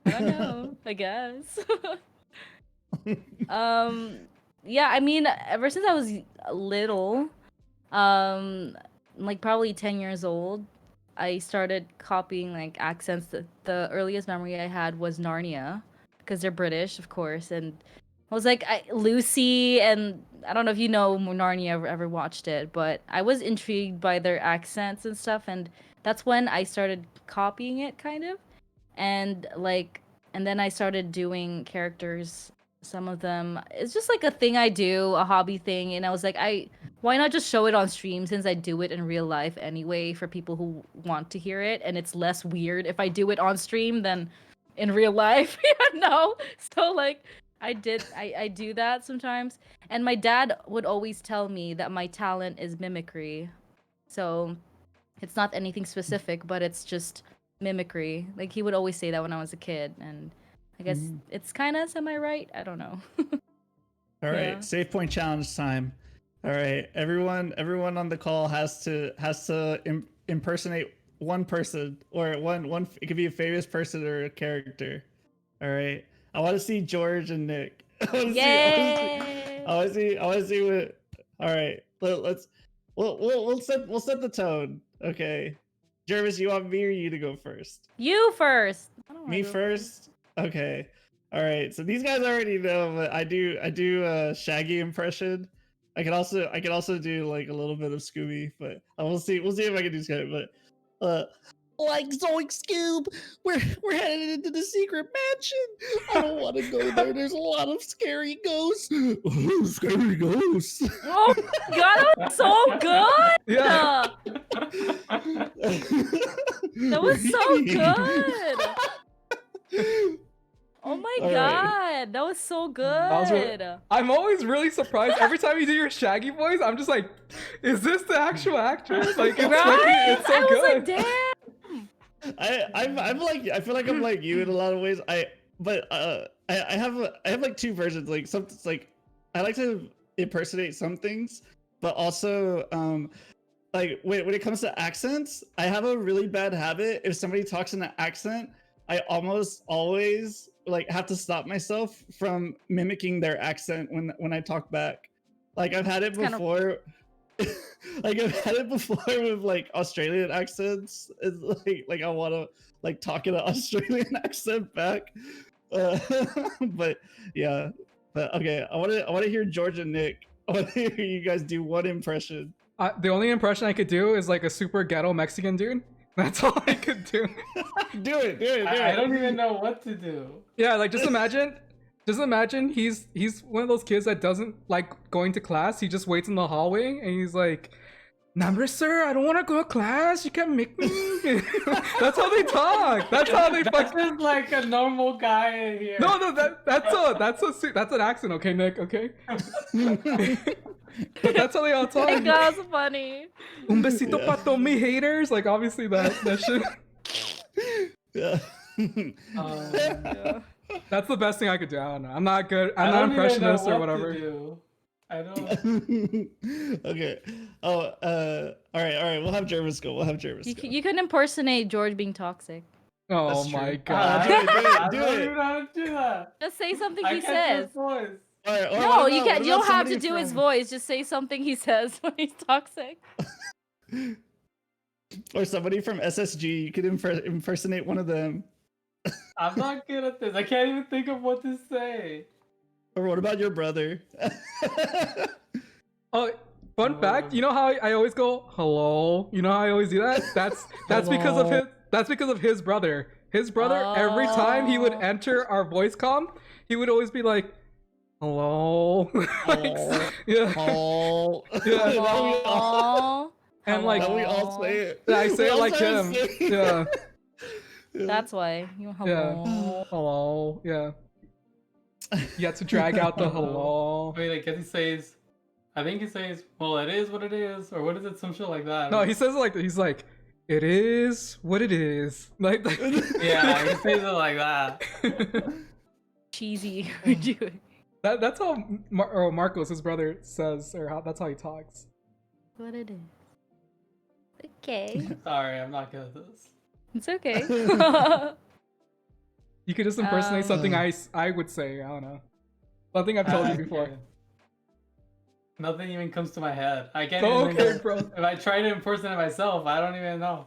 I don't know. I guess. Yeah, I mean, ever since I was little, like probably 10 years old, I started copying like accents. The earliest memory I had was Narnia, because they're British, of course, and I was like Lucy, and I don't know if you know Narnia, ever watched it, but I was intrigued by their accents and stuff, and that's when I started copying it, kind of, and then I started doing characters. Some of them, it's just like a thing I do, a hobby thing, and I was like, why not just show it on stream, since I do it in real life anyway for people who want to hear it, and it's less weird if I do it on stream than in real life. No, so like I do that sometimes, and my dad would always tell me that my talent is mimicry, so it's not anything specific, but it's just mimicry. Like he would always say that when I was a kid, and I guess it's kind of semi-right. I don't know. All right, Yeah. SavePoint challenge time. All right, everyone on the call has to impersonate one person, or one. It could be a famous person or a character. All right, I want to see George and Nick. I want to see what. All right, we'll set the tone. Okay, Jhervis, you want me or you to go first? You first. I don't wanna Me go first? Okay. All right. So these guys already know, but I do a Shaggy impression. I can also do like a little bit of Scooby, but we'll see if I can do Scooby. But like Zoink Scoob, we're headed into the secret mansion. I don't want to go there. There's a lot of scary ghosts. Oh, scary ghosts. Oh my god, that was so good. Yeah. That was so good. Oh my All right. god, that was so good. was really- I'm always really surprised every time you do your Shaggy voice. I'm just like, is this the actual actress? Like, it's, Right? it's so I was good. like, damn. I'm like, I feel like I'm like you in a lot of ways. I have like two versions. Like some, like I like to impersonate some things, but also like when it comes to accents, I have a really bad habit. If somebody talks in an accent, I almost always like have to stop myself from mimicking their accent when I talk back. Like I've had it before. Like I've had it before with like Australian accents. It's like I want to like talk in an Australian accent back. But yeah. But okay, I want to hear George and Nick. I want to hear you guys do one impression. The only impression I could do is like a super ghetto Mexican dude. That's all I could do. Do it. I don't even know what to do. Yeah, like just imagine he's one of those kids that doesn't like going to class. He just waits in the hallway and he's like, "Number sir, I don't want to go to class. You can't make me." That's how they talk. That's how they That's fuck. just like a normal guy here. No, that's an accent, okay, Nick, okay? But that's how they all talk. My god, that's funny. Un besito pa todos mis haters. Like obviously that shit. Yeah. Yeah. That's the best thing I could do. I don't know. I'm not good. I I'm not don't even know impressionist or what whatever. to do. I don't. Okay. Oh, all right. We'll have Jhervis go. You can impersonate George being toxic. Oh That's my true. god. Do it, I do don't it. even know how to do that. Just say something I he can't says. do his voice. All right, No, you can't. what You don't about have to somebody do his from- voice. Just say something he says when he's toxic. Or somebody from SSG. You could impersonate one of them. I'm not good at this. I can't even think of what to say. Or what about your brother? Oh, fun fact. You know how I always go hello? You know how I always do that? That's because of his brother. His brother, every time he would Oh. enter our voice comm, he would always be like, hello. Hello. Yeah. Oh. Yeah. Aww. And like Now we all say it. Yeah, I say We it all like say him. it. Yeah. That's why. You hello. Hello. Yeah. You have to drag out the hello. Wait, like, he says, I think he says, well, it is what it is, or what is it? Some shit like that. No, he says it like he's like, it is what it is. Like Yeah, he says it like that. Cheesy. We're doing. That's how Marcos, his brother, says, or how that's how he talks. What it is. Okay. Sorry, I'm not good at this. It's okay. You could just impersonate something Um, I would say. I don't know. Something I've told you before. Nothing even comes to my head. I can't Oh, even think okay, of- bro. If I try to impersonate myself, I don't even know.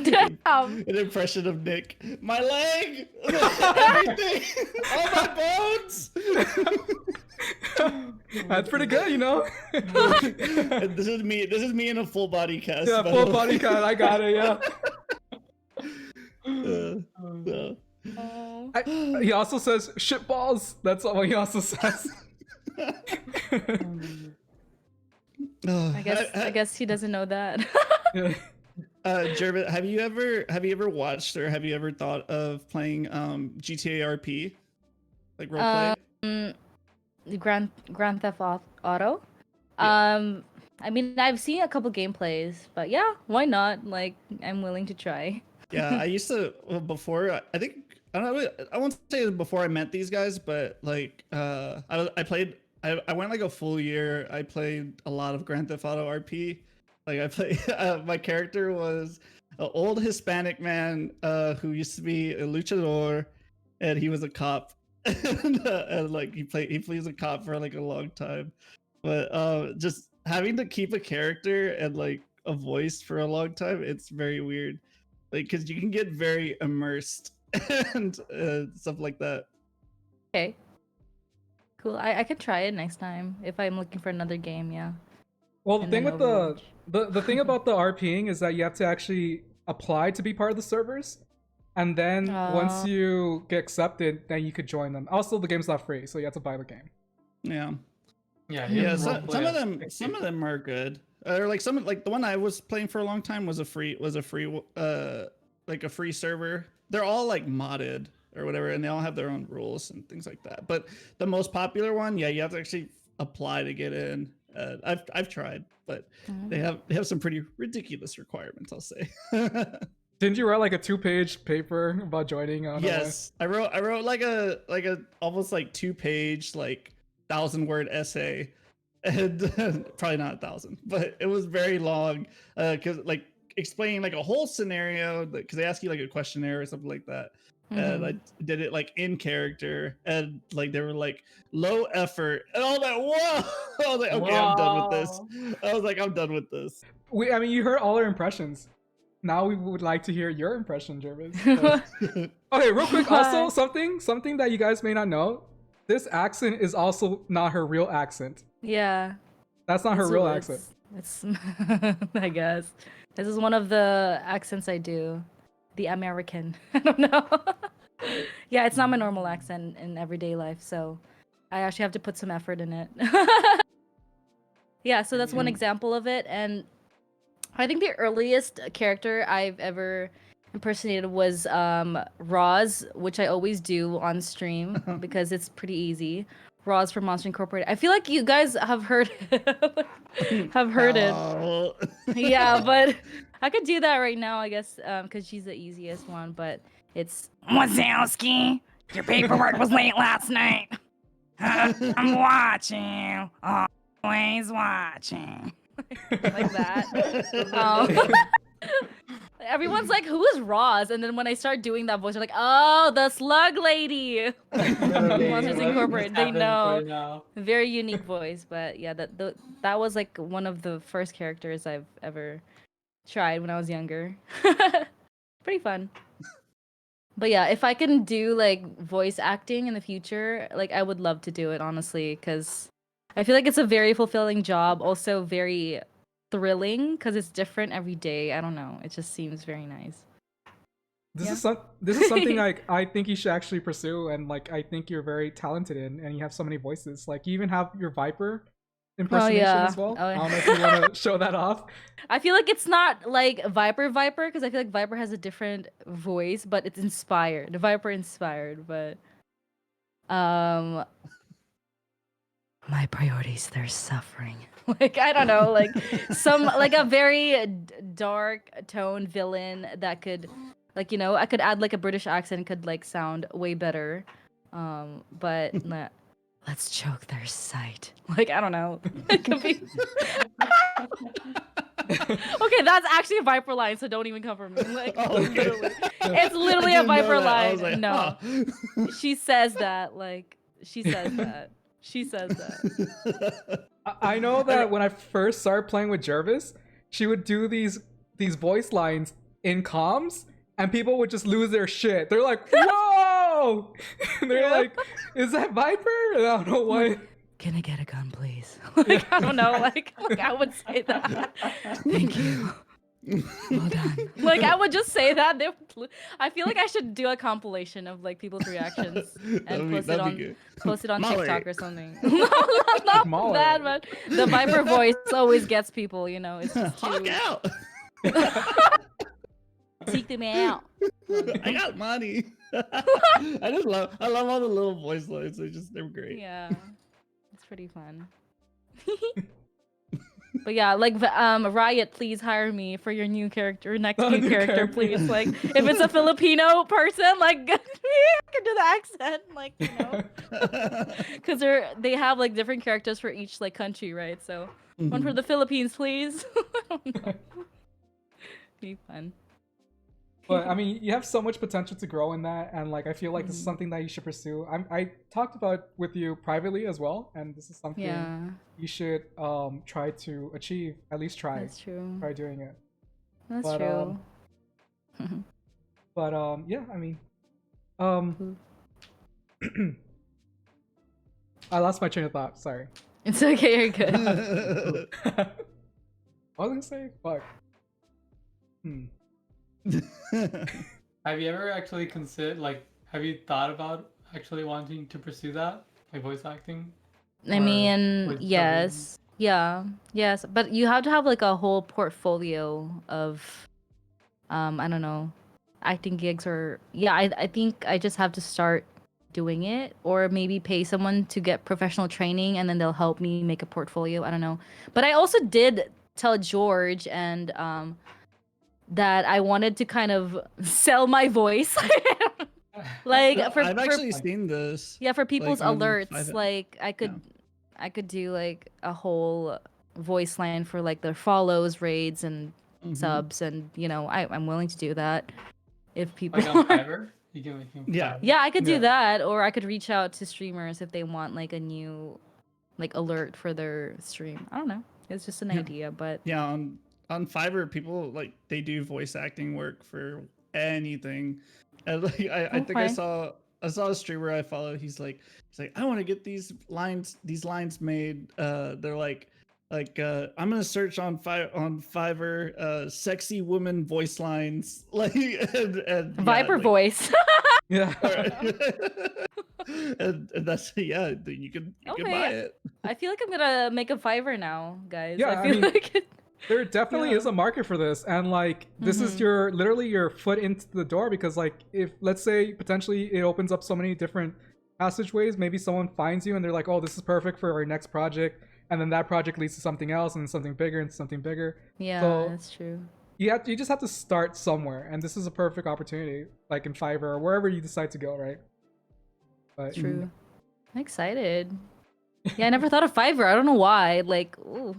Damn. An impression of Nick. My leg! Everything! All my bones! That's pretty good, you know. And this is me in a full body cast. Yeah, by full the body way. count. I got it. Yeah. So. Oh. He also says shitballs. That's what he also says. I guess he doesn't know that. Yeah. Jhervis, have you ever watched or have you ever thought of playing GTA RP, like roleplay? The Grand Theft Auto. Yeah. I mean, I've seen a couple gameplays, but yeah, why not? Like, I'm willing to try. Yeah, I used to before. I think I don't know. I won't say before I met these guys, but like I played. I went like a full year. I played a lot of Grand Theft Auto RP. Like I played. My character was an old Hispanic man who used to be a luchador, and he was a cop. and like he plays a cop for like a long time. But just having to keep a character and like a voice for a long time, it's very weird. Like, because you can get very immersed and stuff like that. Okay. Cool. I could try it next time if I'm looking for another game. Yeah. Well, the And thing then with Overwatch. the thing about the RPing is that you have to actually apply to be part of the servers, and then once Uh, you get accepted, then you could join them. Also, the game's not free, so you have to buy the game. Yeah. Yeah, Yeah, you have to some roleplay of as them 60. some of them are good. Or like some like the one I was playing for a long time was a free like a free server. They're all like modded or whatever, and they all have their own rules and things like that. But the most popular one, yeah, you have to actually apply to get in. I've tried, but they have some pretty ridiculous requirements, I'll say. Didn't you write like a 2-page paper about joining? Yes, I wrote like a almost like 2-page like 1,000-word essay, and probably not 1,000, but it was very long because like explaining like a whole scenario because they ask you like a questionnaire or something like that. And I did it like in character, and like they were like low effort, and I was like, whoa! I was like, okay, I'm done with this. I was like, I'm done with this. I mean, you heard all our impressions. Now we would like to hear your impression, Jhervis. Okay, real quick. Also, something that you guys may not know. This accent is also not her real accent. Yeah. That's not her real accent. It's I guess. This is one of the accents I do. The American. I don't know. Yeah, it's not my normal accent in everyday life, so I actually have to put some effort in it. Yeah, so that's one example of it, and I think the earliest character I've ever impersonated was Roz, which I always do on stream because it's pretty easy. Roz from Monster Incorporated. I feel like you guys have heard it. Yeah, but I could do that right now, I guess, because she's the easiest one. But it's Wazowski. Your paperwork was late last night. I'm watching. Always watching. Like that. Everyone's like, "Who is Roz?" And then when I start doing that voice, they're like, "Oh, the Slug Lady." Monsters Incorporated. They know. Very unique voice, but yeah, that was like one of the first characters I've ever tried when I was younger. Pretty fun. But yeah, if I can do like voice acting in the future, like I would love to do it, honestly, because I feel like it's a very fulfilling job, also very thrilling because it's different every day. I don't know. It just seems very nice. This is something like I think you should actually pursue, and like I think you're very talented in, and you have so many voices. Like you even have your Viper impersonation as well. Oh, yeah. I don't know if you want to show that off. I feel like it's not like Viper because I feel like Viper has a different voice, but it's inspired. Viper inspired, but my priorities, they're suffering. Like I don't know, like some like a very dark tone villain that could, like, you know, I could add like a British accent, could like sound way better. But let's choke their sight. Like I don't know. It could be. Okay, that's actually a Viper line, so don't even come for me. Like literally, it's literally a Viper line. Like, no, she says that. Like she says that. She says that. I know that when I first started playing with Jhervis, she would do these voice lines in comms, and people would just lose their shit. They're like, "Whoa!" And they're like, "Is that Viper?" And I don't know why. Can I get a gun, please? Like I don't know. Like I would say that. Thank you. Well done. Like I would just say that. I feel like I should do a compilation of like people's reactions and post it on TikTok or something. No, not that, but the Viper voice always gets people. You know, it's just Hawk out. Seek them out. I got money. I love all the little voice lines. They're great. Yeah, it's pretty fun. But yeah, like Riot, please hire me for your new character, next new character, please. Like, if it's a Filipino person, like, I can do the accent, like, you know, because they have like different characters for each like country, right? So one for the Philippines, please. I don't know. Be fun. But I mean, you have so much potential to grow in that, and like I feel like this is something that you should pursue. I talked about with you privately as well, and this is something you should try to achieve. At least try. That's true. Try doing it. That's true. But yeah, I mean, I lost my train of thought. Sorry. It's okay, you're good. I was gonna say fuck. Have you ever actually considered, like, have you thought about actually wanting to pursue that, like voice acting? I Or mean, voice dubbing? yes. Yeah. Yes. But you have to have like a whole portfolio of I don't know, acting gigs or yeah, I think I just have to start doing it or maybe pay someone to get professional training and then they'll help me make a portfolio. I don't know. But I also did tell George and that I wanted to kind of sell my voice. Like No, for I've actually like- seen this. yeah, for people's on alerts, 5 like I could do like a whole voice line for like their follows, raids, and Mhm. subs, and you know I'm willing to do that if people. Like on Fiverr? You can make him Yeah. Fiverr. Yeah, I could do Yeah. that, or I could reach out to streamers if they want like a new like alert for their stream. I don't know. It's just an Yeah. idea, but Yeah, on Fiverr, people like they do voice acting work for anything. And like I think I Okay. saw a streamer I follow. He's like I want to get these lines made. They're like I'm gonna search on Fiverr sexy woman voice lines like and yeah, Viper like, voice. Yeah. and that's you can Okay. buy it. I feel like I'm gonna make a Fiverr now, guys. Yeah, I I feel mean, like it. There definitely Yeah. is a market for this, and like this is your literally your foot into the door because like if let's say potentially it opens up so many different passageways, maybe someone finds you and they're like, oh, this is perfect for our next project, and then that project leads to something else and something bigger and something bigger. Yeah, So- that's true. You just have to start somewhere, and this is a perfect opportunity, like in Fiverr or wherever you decide to go, right? But True. I'm excited. Yeah, I never thought of Fiverr. I don't know why. Like, ooh,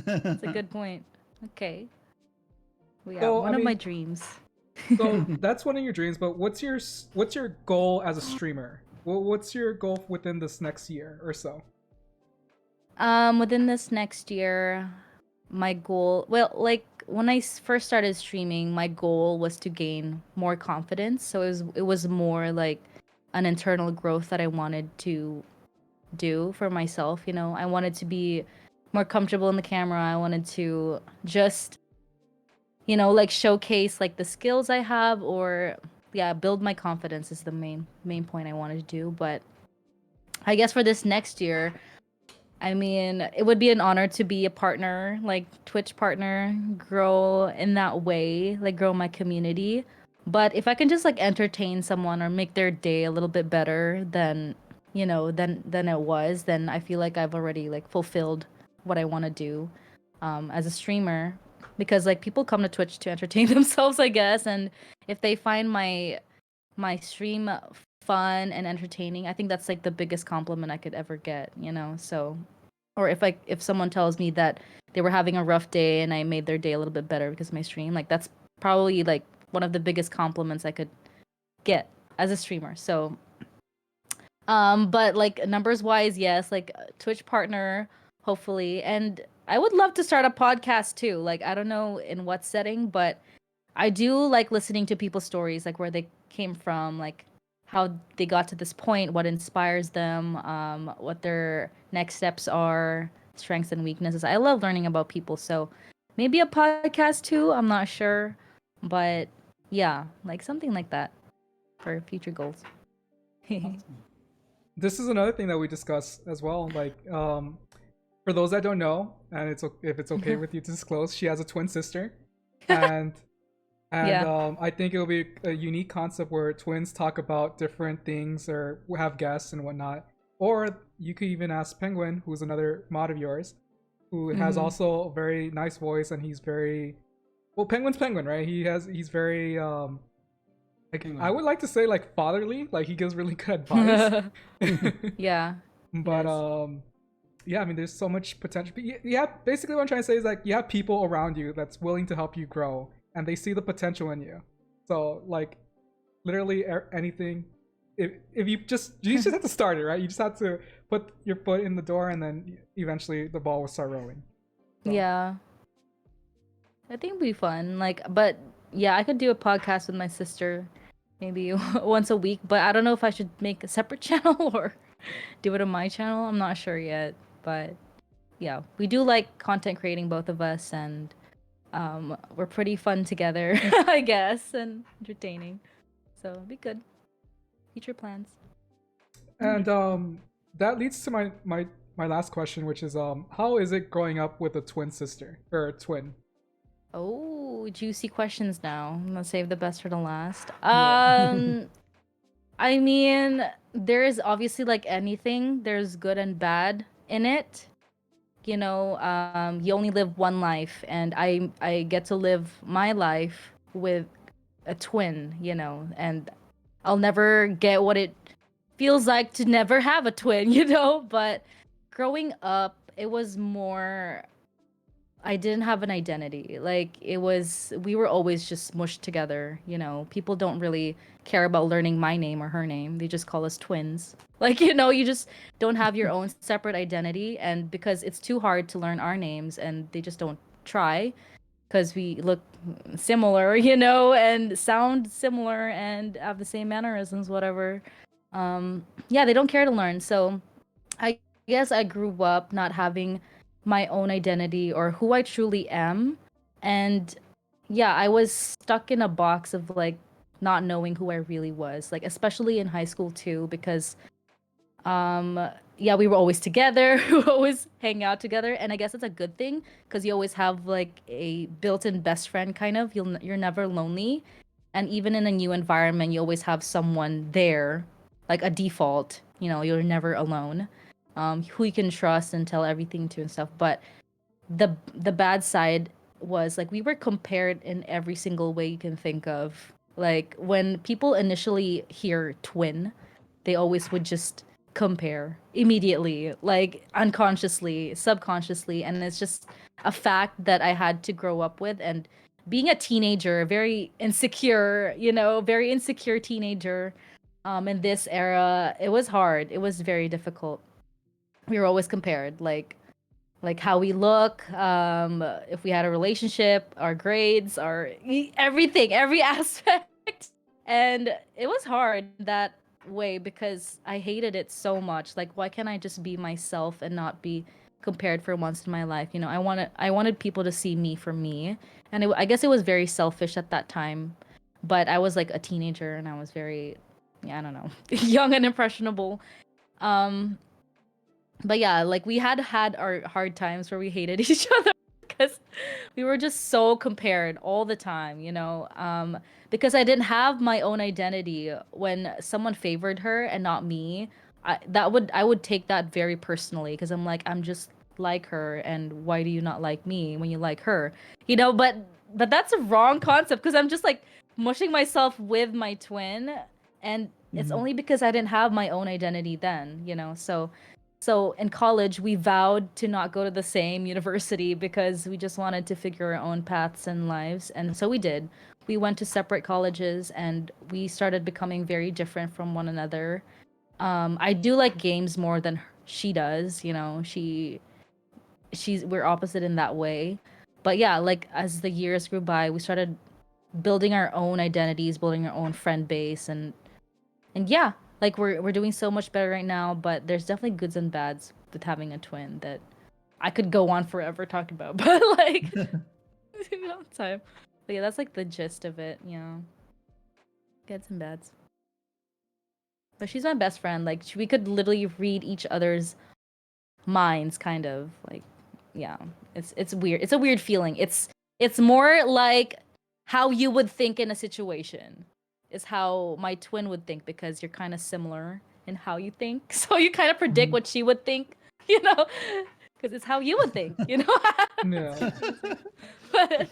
that's a good point. Okay. Well, yeah, So, one I of my mean- dreams. So that's one of your dreams, but what's your goal as a streamer? What's your goal within this next year or so? Within this next year, my goal, well, like when I first started streaming, my goal was to gain more confidence. So it was more like an internal growth that I wanted to do for myself, you know. I wanted to be more comfortable in the camera. I wanted to just you know, like showcase like the skills I have or yeah, build my confidence is the main point I wanted to do. But I guess for this next year, I mean, it would be an honor to be a partner, like Twitch partner, grow in that way, like grow my community. But if I can just like entertain someone or make their day a little bit better than, you know, than it was, then I feel like I've already like fulfilled what I want to do as a streamer. Because like people come to Twitch to entertain themselves, I guess, and if they find my stream fun and entertaining, I think that's like the biggest compliment I could ever get, you know. So, or if someone tells me that they were having a rough day and I made their day a little bit better because of my stream, like that's probably like one of the biggest compliments I could get as a streamer. So, but like numbers wise, yes, like Twitch partner, hopefully, and I would love to start a podcast too. Like I don't know in what setting, but I do like listening to people's stories, like where they came from, like how they got to this point, what inspires them, what their next steps are, strengths and weaknesses. I love learning about people, so maybe a podcast too. I'm not sure, but yeah, like something like that for future goals. This is another thing that we discuss as well. Like, for those that don't know, and if it's okay with you to disclose, she has a twin sister, and Yeah. I think it'll be a unique concept where twins talk about different things or have guests and whatnot. Or you could even ask Penguin, who's another mod of yours, who has Mhm. also a very nice voice, and he's very well. Penguin's Penguin, right? He's very like Penguin. I would like to say like fatherly. Like he gives really good advice. Yeah. But Yes. yeah, I mean, there's so much potential. Yeah, basically what I'm trying to say is like you have people around you that's willing to help you grow, and they see the potential in you. So like, literally anything. If you just have to start it, right? You just have to put your foot in the door, and then eventually the ball will start rolling. So- Yeah. I think it'd be fun. Like, but yeah, I could do a podcast with my sister maybe once a week, but I don't know if I should make a separate channel or do it on my channel. I'm not sure yet. But yeah, we do like content creating, both of us, and we're pretty fun together, I guess, and entertaining. So it'll be good. Future plans. And that leads to my last question, which is how is it growing up with a twin sister or a twin? Oh, juicy questions now. I'm gonna save the best for the last. Yeah. I mean, there is obviously like anything, there's good and bad in it. You know, you only live one life, and I get to live my life with a twin, you know, and I'll never get what it feels like to never have a twin, you know. But growing up, it was more, I didn't have an identity. Like, it was, we were always just mushed together, you know. People don't really care about learning my name or her name. They just call us twins. Like, you know, you just don't have your own separate identity, and because it's too hard to learn our names, and they just don't try because we look similar, you know, and sound similar and have the same mannerisms, whatever. Yeah, they don't care to learn. So I guess I grew up not having my own identity or who I truly am. And yeah, I was stuck in a box of like not knowing who I really was, like especially in high school too, because yeah, we were always together, we would always hang out together, and I guess it's a good thing because you always have like a built-in best friend kind of. You're never lonely, and even in a new environment, you always have someone there, like a default. You know, you're never alone. Who you can trust and tell everything to and stuff. But the bad side was like we were compared in every single way you can think of. Like when people initially hear twin, they always would just compare immediately, like unconsciously, subconsciously, and it's just a fact that I had to grow up with. And being a teenager, very insecure, you know, very insecure teenager, in this era, it was hard. It was very difficult. We were always compared, like how we look, if we had a relationship, our grades, everything, every aspect. And it was hard that way because I hated it so much. Like, why can't I just be myself and not be compared for once in my life? You know, I wanted people to see me for me, and I guess it was very selfish at that time. But I was like a teenager, and I was very, yeah, I don't know, young and impressionable. Um, but yeah, like we had our hard times where we hated each other because we were just so compared all the time, you know. Because I didn't have my own identity. When someone favored her and not me, I would take that very personally because I'm just like her, and why do you not like me when you like her, you know? But that's a wrong concept because I'm just like mushing myself with my twin, and it's only because I didn't have my own identity then, you know. So in college, we vowed to not go to the same university because we just wanted to figure our own paths in lives. And so we did. We went to separate colleges, and we started becoming very different from one another. I do like games more than she does. You know, we're opposite in that way. But yeah, like as the years grew by, we started building our own identities, building our own friend base, and yeah, like we're doing so much better right now. But there's definitely goods and bads with having a twin that I could go on forever talking about. But like, we don't have time. But yeah, that's like the gist of it. You know, goods and bads. But she's my best friend. Like we could literally read each other's minds, kind of like, yeah. It's weird. It's a weird feeling. It's more like how you would think in a situation is how my twin would think, because you're kind of similar in how you think. So you kind of predict what she would think, you know, because it's how you would think, you know. Yeah. But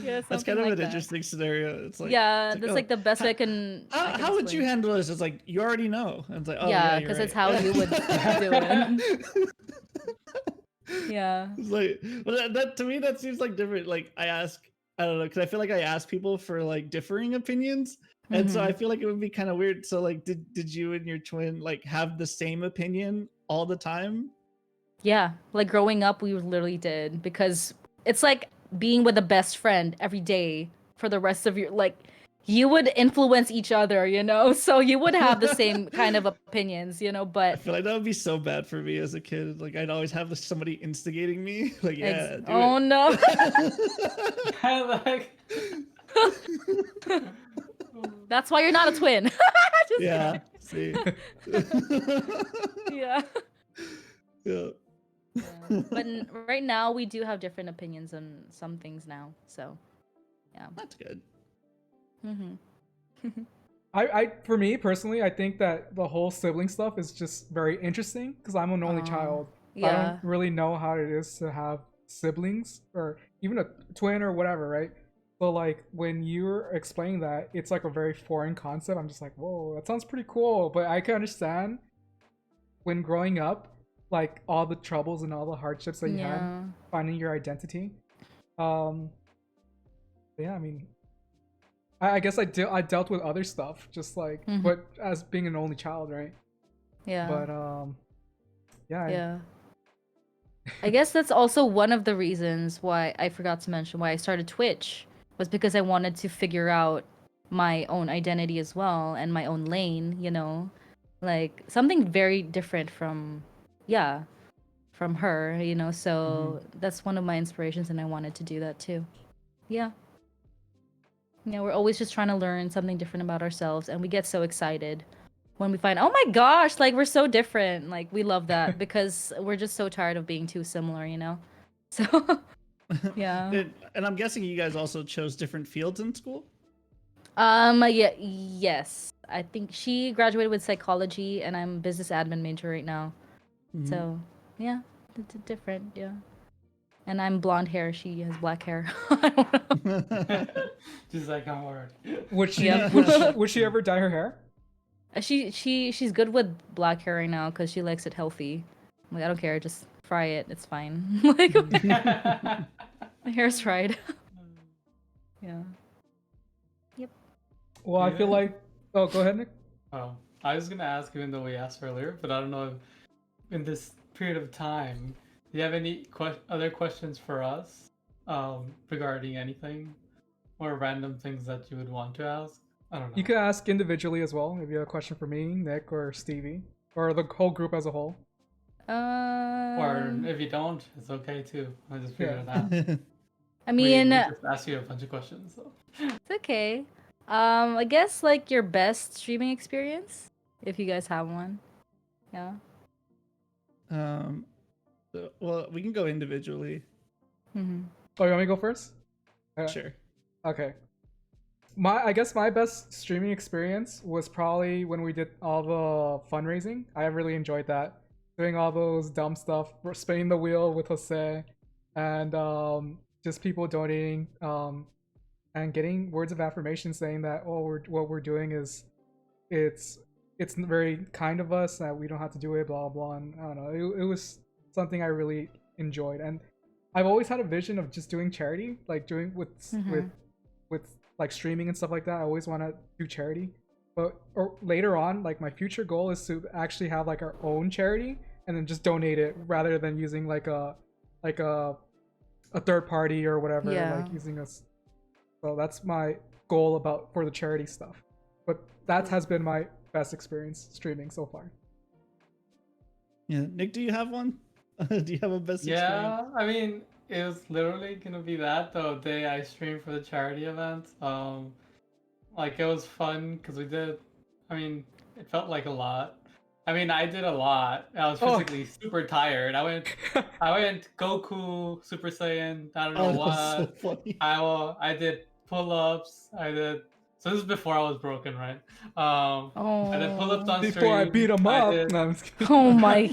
yeah, That's something kind of like an that. interesting scenario. It's like, Yeah, it's that's oh, like the best way I can. how would you handle this? It's like you already know. And it's like, oh Yeah, yeah, you're because it's right. how you would do it. Yeah. It's like, well, that to me that seems like different. Like I don't know, because I feel like I ask people for like differing opinions, and so I Mhm. feel like it would be kind of weird. So like, did you and your twin like have the same opinion all the time? Yeah, like growing up, we literally did, because it's like being with a best friend every day for the rest of your, like, you would influence each other, so you would have the same kind of opinions, I but feel like that would be so bad for me as a kid. Like I'd always have somebody instigating me. Like, yeah, do oh it. no. Like, That's why you're not a twin. Just Yeah. See. yeah. Yeah. Yeah. But right now we do have different opinions on some things now. So, yeah. That's good. Mhm. For me personally, I think that the whole sibling stuff is just very interesting because I'm an only child. I Yeah. don't really know how it is to have siblings or even a twin or whatever, right? So like when you're explaining that, it's like a very foreign concept. I'm just like, whoa, that sounds pretty cool. But I can understand when growing up, like all the troubles and all the hardships that you had Yeah. finding your identity. Um, yeah, I mean, I guess I dealt with other stuff, just like, Mhm. but as being an only child, right? Yeah. But yeah, Yeah. I guess that's also one of the reasons why I forgot to mention why I started Twitch was because I wanted to figure out my own identity as well and my own lane, like something very different from from her, so that's one of my inspirations and I wanted to do that too. Yeah. We're always just trying to learn something different about ourselves and we get so excited when we find, oh my gosh, like we're so different. Like we love that because we're just so tired of being too similar. So yeah. And I'm guessing you guys also chose different fields in school. Yeah, yes. I think she graduated with psychology and I'm business admin major right now. Mhm. So yeah, it's different, yeah. And I'm blonde hair, she has black hair. I don't know. just like I'm word. would she Yep. would she ever dye her hair? She's good with black hair right now because she likes it healthy. I'm like, I don't care, just fry it, it's fine. Like my hair's fried. Yeah. Yep. Well, I feel Yeah. like. Oh, go ahead, Nick. Oh, I was gonna ask, even though we asked earlier, but I don't know if in this period of time, do you have any other questions for us regarding anything or random things that you would want to ask? I don't know. You could ask individually as well if you have a question for me, Nick, or Stevie, or the whole group as a whole. Or if you don't, it's okay too. I just figured Yeah. it out. I We mean, just asked you a bunch of questions. So. it's okay. I guess like your best streaming experience, if you guys have one. Yeah. Well, we can go individually. Mm-hmm. Oh, you want me to go first? Sure. Okay. I guess my best streaming experience was probably when we did all the fundraising. I really enjoyed that. Doing all those dumb stuff, spinning the wheel with Jose, and just people donating, and getting words of affirmation saying that what we're doing is it's very kind of us that we don't have to do it, blah blah. And I don't know, it was something I really enjoyed, and I've always had a vision of just doing charity, like doing with like streaming and stuff like that. I always want to do charity, but or later on, like my future goal is to actually have like our own charity and then just donate it rather than using like a third party or whatever, Yeah. like using us. So that's my goal for the charity stuff. But that has been my best experience streaming so far. Yeah, Nick, do you have one? Do you have a best experience? Yeah, I mean, it was literally gonna be that the day I streamed for the charity event. Like it was fun because we did. I mean, it felt like a lot. I mean, I did a lot. I was physically super tired. I went Goku, Super Saiyan. I don't know Oh, that what. was so funny. I did pull-ups. So this is before I was broken, right? I did pull-ups on stream. Before I beat him I up. did- No, I'm just kidding. Oh my.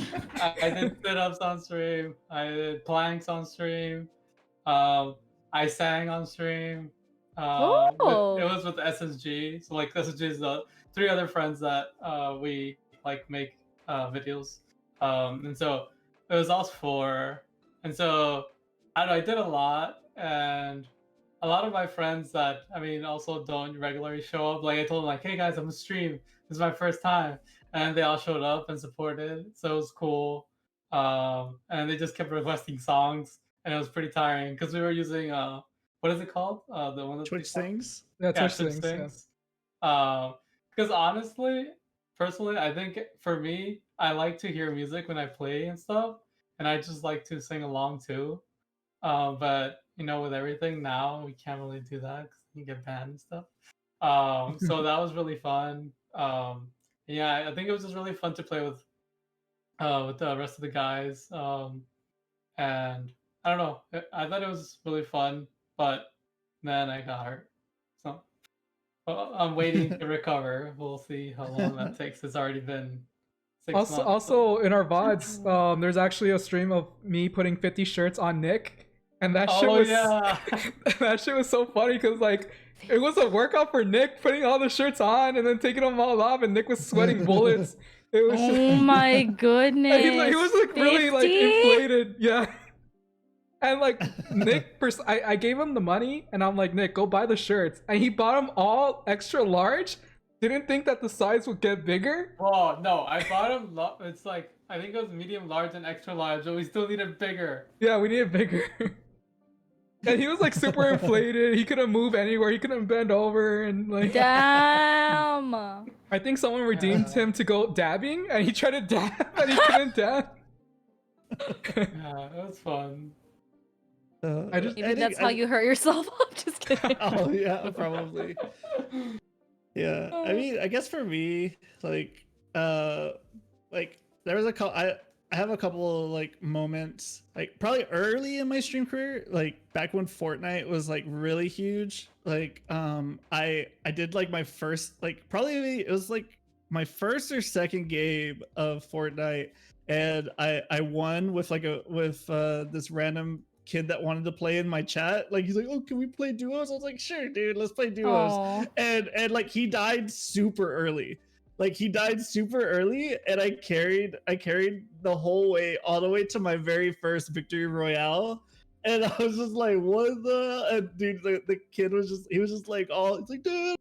I did sit-ups on stream. I did planks on stream. I sang on stream. Oh. It was with SSG. So like SSG is the three other friends that we like make videos. And so it was us four. And so I don't know, I did a lot, and a lot of my friends that I mean also don't regularly show up. Like I told them like, hey guys, I'm gonna stream. This is my first time, and they all showed up and supported. So it was cool. And they just kept requesting songs, and it was pretty tiring because we were using what is it called? The one that Twitch Sings. Yeah, Yeah, Twitch Twitch things. Yeah. things. Because honestly, personally, I think for me, I like to hear music when I play and stuff, and I just like to sing along too. But with everything now, we can't really do that because you get banned and stuff. So that was really fun. Yeah, I think it was just really fun to play with the rest of the guys. And I don't know, I thought it was really fun, but then I got hurt. So I'm waiting to recover. We'll see how long that takes. It's already been 6 months. Also in our VODs, there's actually a stream of me putting 50 shirts on Nick, and that shit was that shit was so funny because like it was a workout for Nick putting all the shirts on and then taking them all off, and Nick was sweating bullets. It was Oh my goodness. he was like really like 50? inflated, yeah. And like Nick, I gave him the money, and I'm like, Nick, go buy the shirts, and he bought them all extra large. Didn't think that the size would get bigger. Oh no, I bought him. It's like I think it was medium, large, and extra large, but we still needed bigger. Yeah, we needed bigger. And he was like super inflated. He couldn't move anywhere. He couldn't bend over, and like. Damn. I think someone redeemed him to go dabbing, and he tried to dab, and he couldn't dab. Yeah, it was fun. Maybe that's how you hurt yourself. I'm just kidding. Oh yeah, probably. Yeah, I mean, I guess for me, like there was a couple. I have a couple of like moments, like probably early in my stream career, like back when Fortnite was like really huge. Like I did like my first, like probably it was like my first or second game of Fortnite, and I won with this random kid that wanted to play in my chat. Like he's like, oh, can we play duos? I was like, sure, dude, let's play duos. Aw. And like he died super early. Like he died super early, and I carried the whole way all the way to my very first victory royale. And I was just like, what the? And dude, the kid was just like, oh, it's like, dude,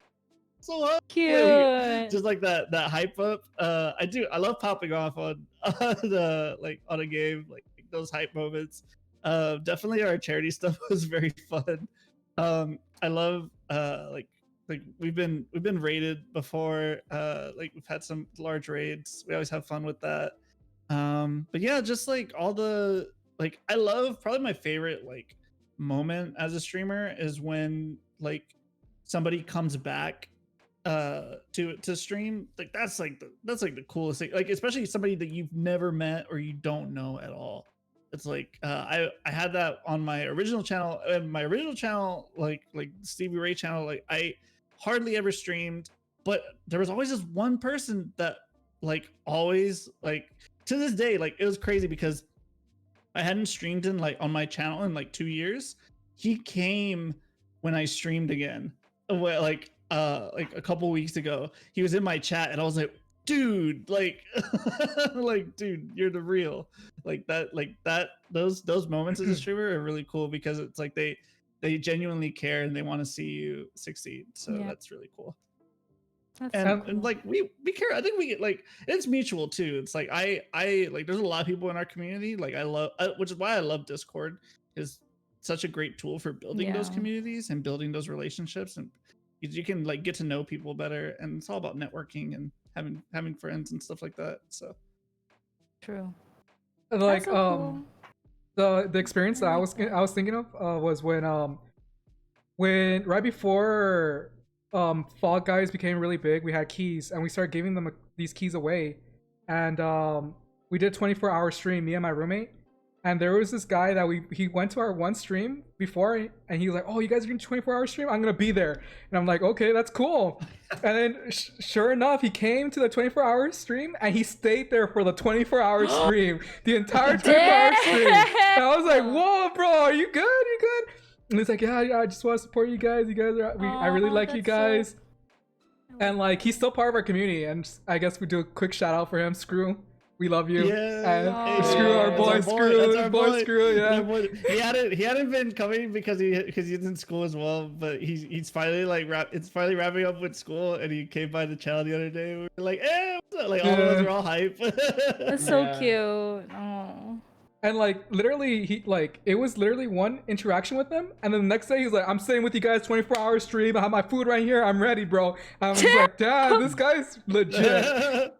so hot. Cute. Just like that hype up. I love popping off on on a game, like those hype moments. Definitely our charity stuff was very fun. I love like we've been raided before. Like we've had some large raids. We always have fun with that. But yeah, just like all the like I love probably my favorite like moment as a streamer is when like somebody comes back to stream. Like that's like the coolest thing. Like especially somebody that you've never met or you don't know at all. It's like I had that on my original channel. My original channel, like Stevie Ray channel, like I hardly ever streamed, but there was always this one person that like always like to this day, like it was crazy because I hadn't streamed in like on my channel in like 2 years. He came when I streamed again, like a couple weeks ago. He was in my chat and I was like, dude, like like dude, you're the real. Like that those moments as a streamer are really cool because it's like they genuinely care and they want to see you succeed. So Yeah. that's really cool. That's And, so cool. and like we care. I think we get like it's mutual too. It's like I like there's a lot of people in our community. Like I love, which is why I love Discord. Is such a great tool for building those Yeah. communities and building those relationships, and you can like get to know people better. And it's all about networking and having friends and stuff like that. So True. Like That's so cool. the experience that I was thinking of was when right before Fall Guys became really big, we had keys and we started giving them these keys away, and we did a 24-hour stream, me and my roommate. And there was this guy that he went to our one stream before, and he was like, oh, you guys are doing 24-hour stream? I'm gonna be there. And I'm like, okay, that's cool. And then sure enough, he came to the 24-hour stream and he stayed there for the 24-hour stream, the entire 24-hour stream. And I was like, whoa, bro, are you good? You good? And he's like, yeah, I just want to support you guys. You guys are, I really like you that's so- guys. And like, he's still part of our community. And I guess we do a quick shout out for him. Screw. We love you. Yeah, And screw our that's boy, our screw, that's our boy, screw, yeah. He hadn't been coming because he's in school as well, but he's finally like it's finally wrapping up with school, and he came by the channel the other day. We were like, what's up? Like all of us were all hype. That's so Yeah. cute. Oh. And like literally, it was literally one interaction with him, and then the next day he's like, "I'm staying with you guys 24-hour stream. I have my food right here. I'm ready, bro." And I'm just like, "Damn, this guy's legit."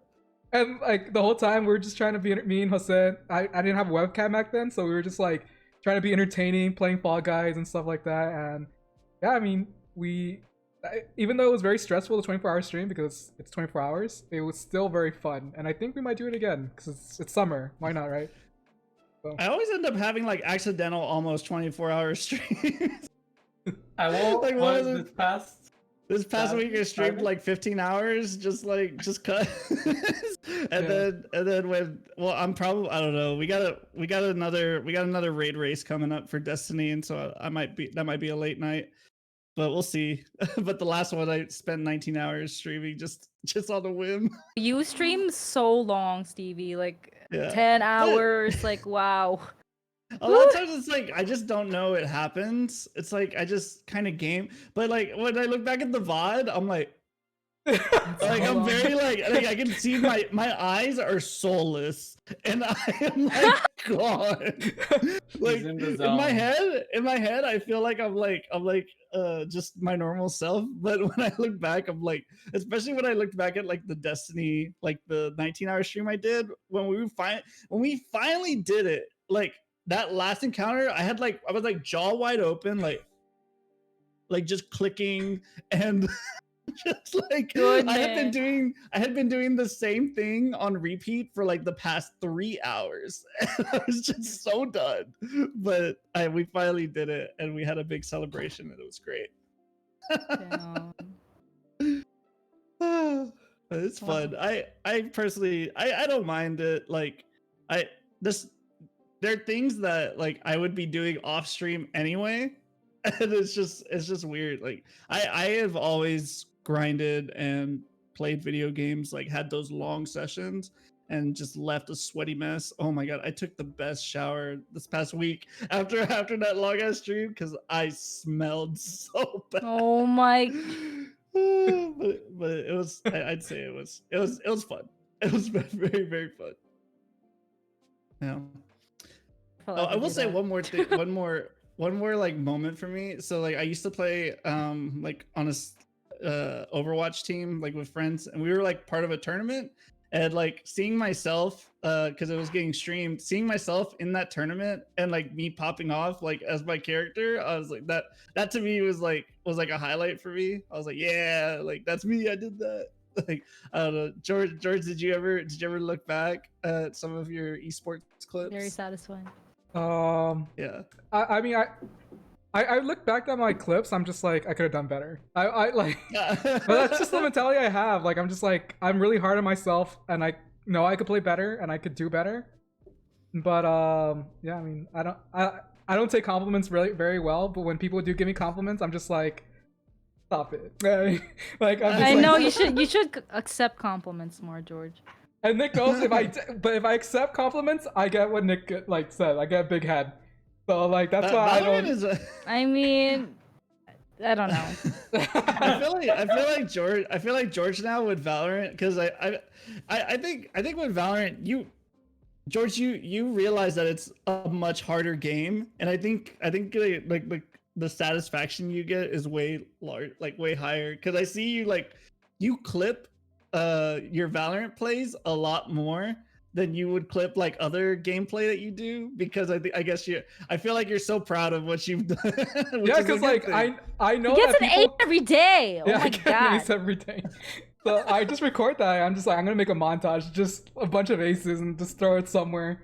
And like the whole time we were just trying to be me and Jose. I didn't have a webcam back then, so we were just like trying to be entertaining, playing Fall Guys and stuff like that. And yeah, I mean, even though it was very stressful, the 24-hour stream, because it's 24 hours, it was still very fun. And I think we might do it again because it's summer. Why not, right? So. I always end up having like accidental almost 24-hour streams. I won't. Like, Like, this past week I streamed like 15 hours, just cut. and then when, well, I'm probably, I don't know. We got another raid race coming up for Destiny, and so that might be a late night, but we'll see. But the last one I spent 19 hours streaming just on a whim. You stream so long, Stevie, like 10 10 hours, like wow. A lot of times it's like I just don't know it happens. It's like I just kind of game, but like when I look back at the VOD, I'm like I'm very like I can see my eyes are soulless and I am like gone. Like in my head, I feel like I'm just my normal self. But when I look back, I'm like, especially when I looked back at like the Destiny, like the 19-hour stream I did when we finally did it, like. That last encounter, I was like jaw wide open, like just clicking and just like Good I had been doing the same thing on repeat for like the past 3 hours. And I was just so done. But we finally did it and we had a big celebration and it was great. But it's fun. I personally I don't mind it. Like there are things that like I would be doing off stream anyway, and it's just weird. Like I have always grinded and played video games, like had those long sessions and just left a sweaty mess. Oh my god, I took the best shower this past week after that long ass stream because I smelled so bad. Oh my. but it was I'd say it was fun. It was very, very fun. Yeah. I will say one more thing, one more like moment for me. So like I used to play like on a Overwatch team like with friends, and we were like part of a tournament, and like seeing myself because it was getting streamed, seeing myself in that tournament and like me popping off like as my character, I was like that to me was like a highlight for me. I was like, yeah, like that's me, I did that. Like I don't know, George, did you ever look back at some of your esports clips? Very satisfying. Yeah. I mean, I look back at my clips. I'm just like, I could have done better. I like, but that's just the mentality I have. Like, I'm just like, I'm really hard on myself, and I know I could play better and I could do better. But yeah, I mean, I don't take compliments really very well. But when people do give me compliments, I'm just like, stop it. Like, I know you should accept compliments more, George. And Nick knows if I accept compliments, I get what Nick like said. I get a big head. So like that's why I don't. I mean, I don't know. I feel like George now with Valorant, because I think with Valorant George you realize that it's a much harder game, and I think like the satisfaction you get is way higher, because I see you clip your Valorant plays a lot more than you would clip like other gameplay that you do, because I feel like you're so proud of what you've done. Yeah, because like I know he gets that an people... 8 every day. Oh yeah, my I get god, an ace every day. So I just record that. I'm just like, I'm gonna make a montage, just a bunch of aces, and just throw it somewhere.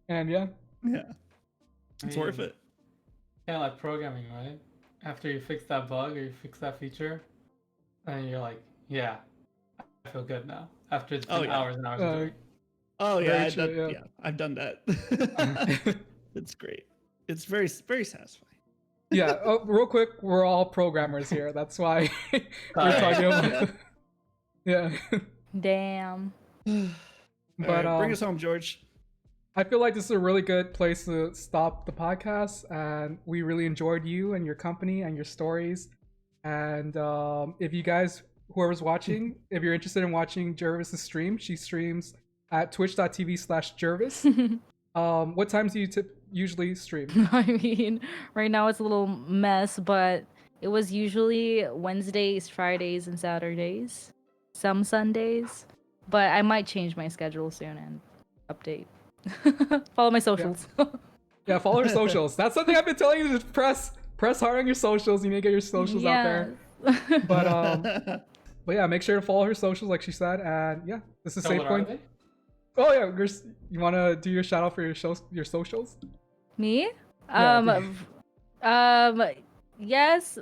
And yeah, it's worth it. Kind of like programming, right? After you fix that bug or you fix that feature, and you're like, yeah, I feel good now. After it's been hours and hours of doing. Oh yeah, I've done that. It's great. It's very, very satisfying. Yeah. Oh, real quick, we're all programmers here. That's why we're talking about. Yeah. Damn. But right, bring us home, George. I feel like this is a really good place to stop the podcast, and we really enjoyed you and your company and your stories. And if you guys, whoever's watching, if you're interested in watching Jhervis' stream, she streams at twitch.tv/Jhervis. What times do you usually stream? I mean, right now it's a little mess, but it was usually Wednesdays, Fridays, and Saturdays. Some Sundays. But I might change my schedule soon and update. Follow my socials. Yeah, follow her socials. That's something I've been telling you to press hard on your socials. You need to get your socials out there. But yeah, make sure to follow her socials like she said. And yeah, this is SavePoint. Oh yeah, you want to do your shout out for your socials? Me? Yeah, Yes.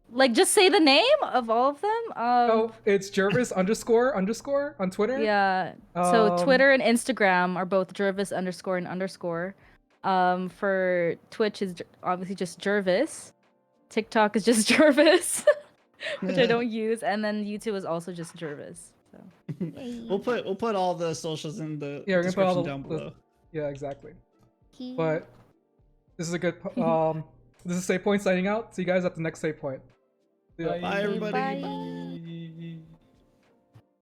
Like, just say the name of all of them. oh, it's Jhervis __ on Twitter. Yeah. So Twitter and Instagram are both Jhervis __ and _. For Twitch is obviously just Jhervis. TikTok is just Jhervis, which I don't use, and then YouTube is also just Jhervis. So We'll put all the socials in the Yeah, we're gonna put all description down below. Yeah, exactly. But this is a good. This is SavePoint signing out. See you guys at the next SavePoint. See ya. Bye everybody. Bye.